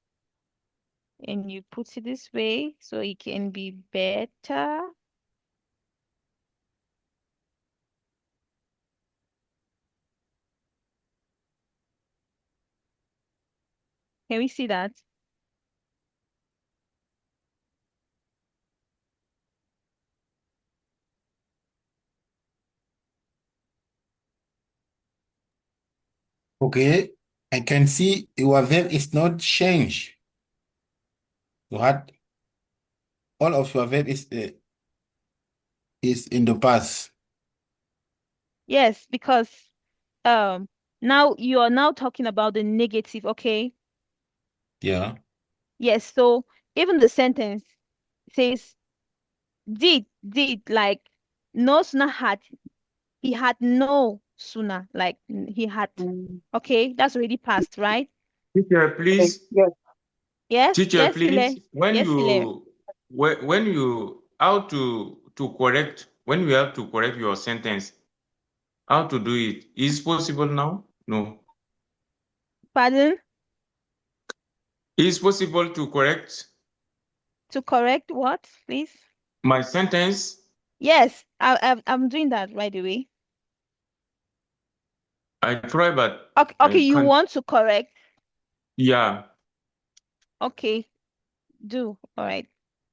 you put it this way so it can be better. Can we see that? Okay, I can see your verb is not changed. You had all of your verb is in the past. Yes, because now you are now talking about the negative, okay? Yeah. Yes, so even the sentence says did like no sooner had he had no sooner like he had, okay, that's already past, right? Teacher, Okay. please. Yes. Yes, Teacher, yes, please. Hile. Yes, Hile. When you how to correct when you have to correct your sentence, how to do it? Is possible now? No. Pardon? Is possible to correct To correct what, please? my sentence? Yes, I'm doing that right away. I try, but Okay, okay, I you can't. want to correct? Yeah. Okay, do. All right,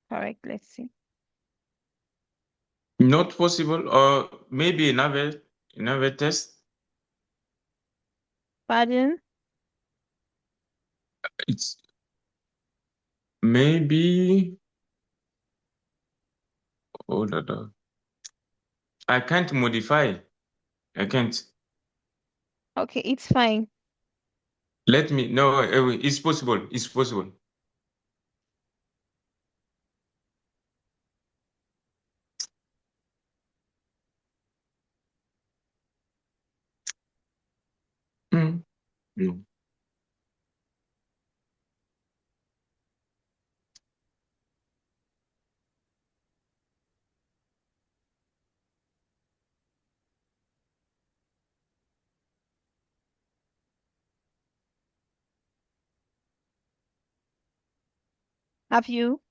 correct. Let's see. Not possible, or maybe another test. Pardon? It's maybe Oh, that. I can't modify. I can't. Okay, it's fine. Let me. No, it's possible. It's possible. No. Have you?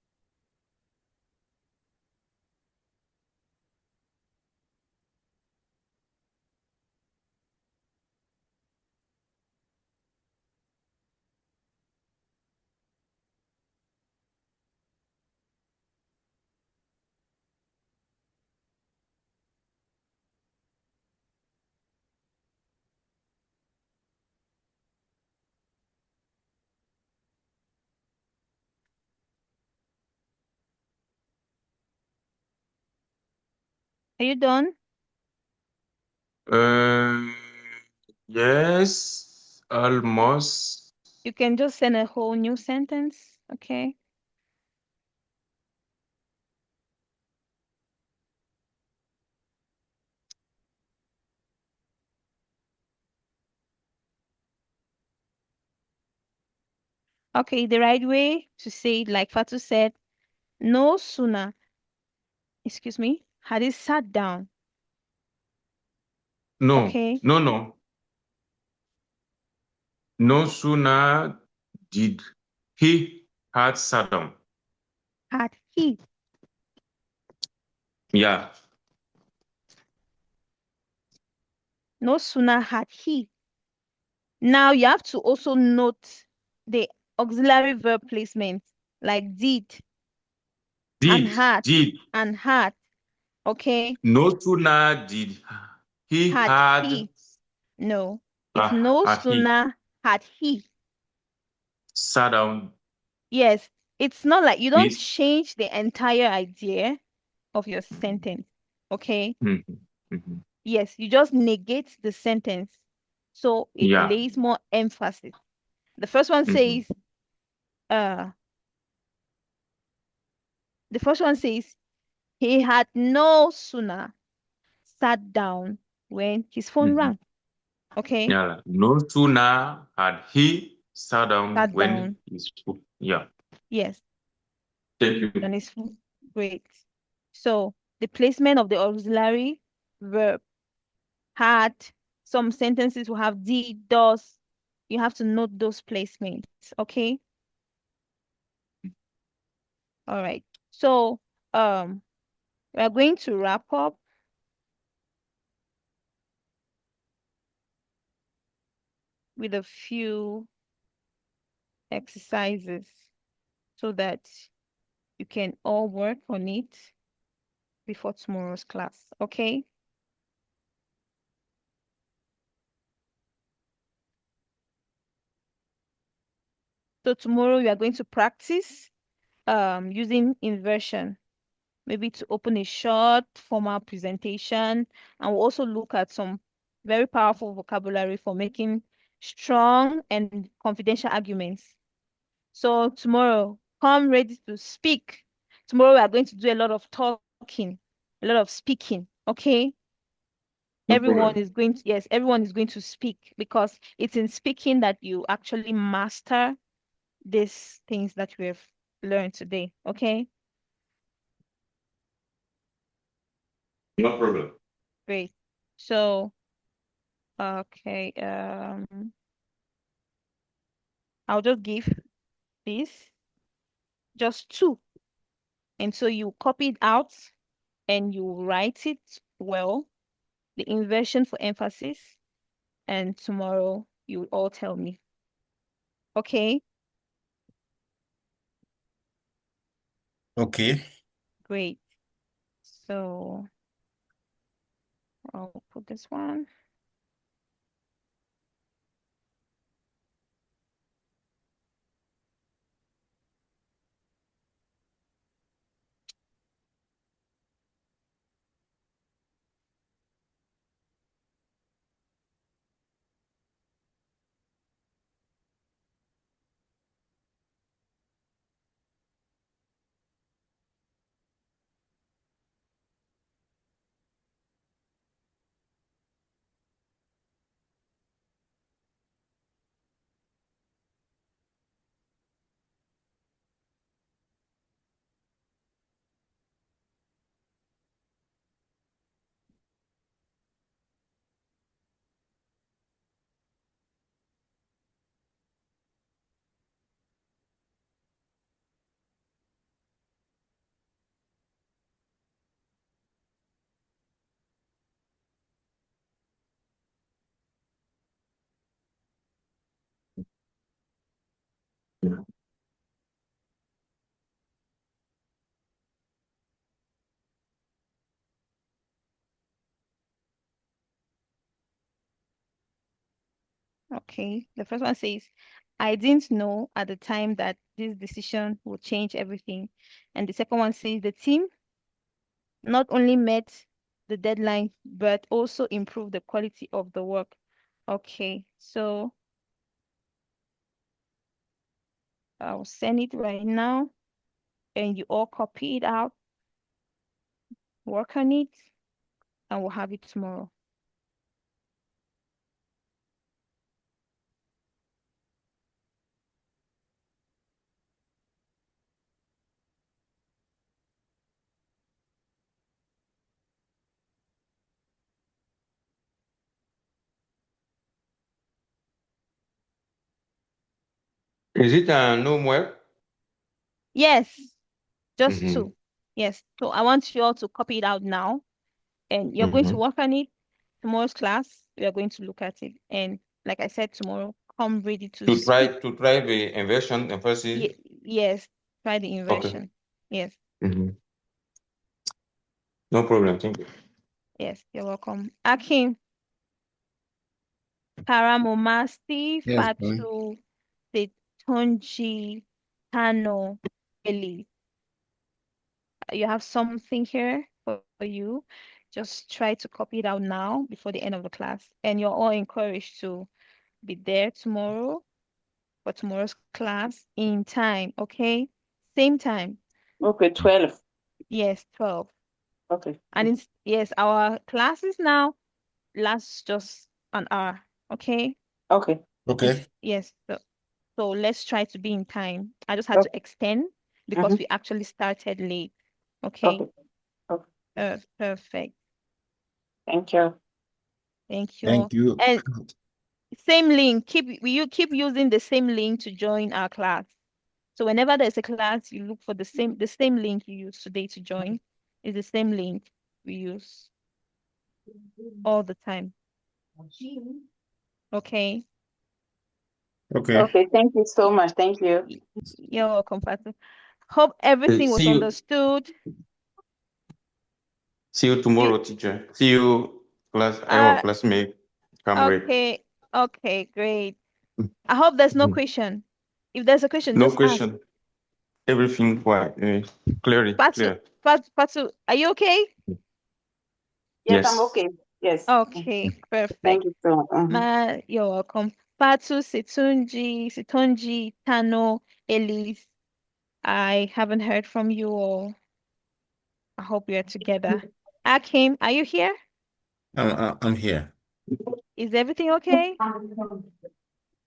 Are you done? Uh, yes, almost. You can just send a whole new sentence, okay? Okay, the right way to say it, like Fatu said, no sooner, excuse me, had he sat down, No, okay? no, no. No sooner did he had sat down. Had he, Yeah. no sooner had he. Now you have to also note the auxiliary verb placement, like did and Did, did. had, okay? No sooner did he Had had he. No, it's no he sooner had he. sat down. Yes, it's not like you don't With, change the entire idea of your sentence, okay? Mhm, mhm. Yes, you just negate the sentence. So it Yeah. lays more emphasis. The first one Mhm. says, uh, the first one says, he had no sooner sat down when his phone Mhm. rang. Okay, Yeah. No sooner had he sat down sat when down. he spoke. Yeah. Yes, Thank you. on his phone. Great. So the placement of the auxiliary verb had, some sentences will have did, does. You have to note those placements. Okay. All right. So we are going to wrap up with a few exercises so that you can all work on it before tomorrow's class. Okay. So tomorrow we are going to practice using inversion, maybe to open a short formal presentation, and we'll also look at some very powerful vocabulary for making strong and confidential arguments. So tomorrow, come ready to speak. Tomorrow we are going to do a lot of talking, a lot of speaking, okay? No Everyone problem. is going to, yes, everyone is going to speak because it's in speaking that you actually master these things that we have learned today, okay? No problem. Great. So, okay, I'll just give this, just two. And so you copy it out and you write it well, the inversion for emphasis, and tomorrow you all tell me. Okay, Okay. great. So I'll put this one. Okay. The first one says, I didn't know at the time that this decision will change everything. And the second one says, the team not only met the deadline, but also improved the quality of the work. Okay. So I'll send it right now and you all copy it out, work on it, and we'll have it tomorrow. Is it an homework? Yes, just Mm-hmm. two. Yes. So I want you all to copy it out now, and you're going to work on it. Tomorrow's class, we are going to look at it. And like I said, tomorrow, come ready to To try speak. the inversion emphasis. Yes, try the Okay. inversion. Yes, Mm-hmm. No problem. Thank you. yes, you're welcome. Akin, Karamomasti, Yes, ma'am. Fatu, Setonji, Tano, Eli. You have something here for you. Just try to copy it out now before the end of the class. And you're all encouraged to be there tomorrow for tomorrow's class in time, okay? Same time. Okay, 12. Yes, 12. Okay. And yes, our classes now last just an hour, okay? Okay. Okay. Yes. So let's try to be in time. I just had to extend because we actually started late. Okay. Okay. Perfect. Thank you. Thank you. Thank you. And same link. You keep using the same link to join our class. So whenever there's a class, you look for the same link you used today to join. Is the same link we use all the time. Okay. Okay. Okay, thank you so much. Thank you. You're welcome, Patu. Hope everything was See you. understood. See you tomorrow, teacher. See you, our classmate, comrade. Okay, great. I hope there's no question. If there's a question, No just question. Everything clearly clear. Patu, are you okay? Yes, I'm Yes. okay. Yes. Okay, perfect. Thank you so much. You're welcome. Patu, Sitonji, Tano, Elise. I haven't heard from you all. I hope we are together. Akim, are you here? I'm here. Is everything okay?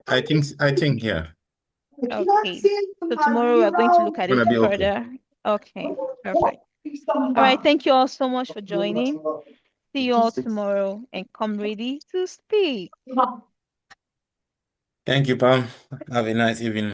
I think yeah. Okay. So tomorrow we're going to look at it Gonna be okay. further. Okay, perfect. All right, thank you all so much for joining. See you all tomorrow and come ready to speak. Thank you, Pam. Have a nice evening.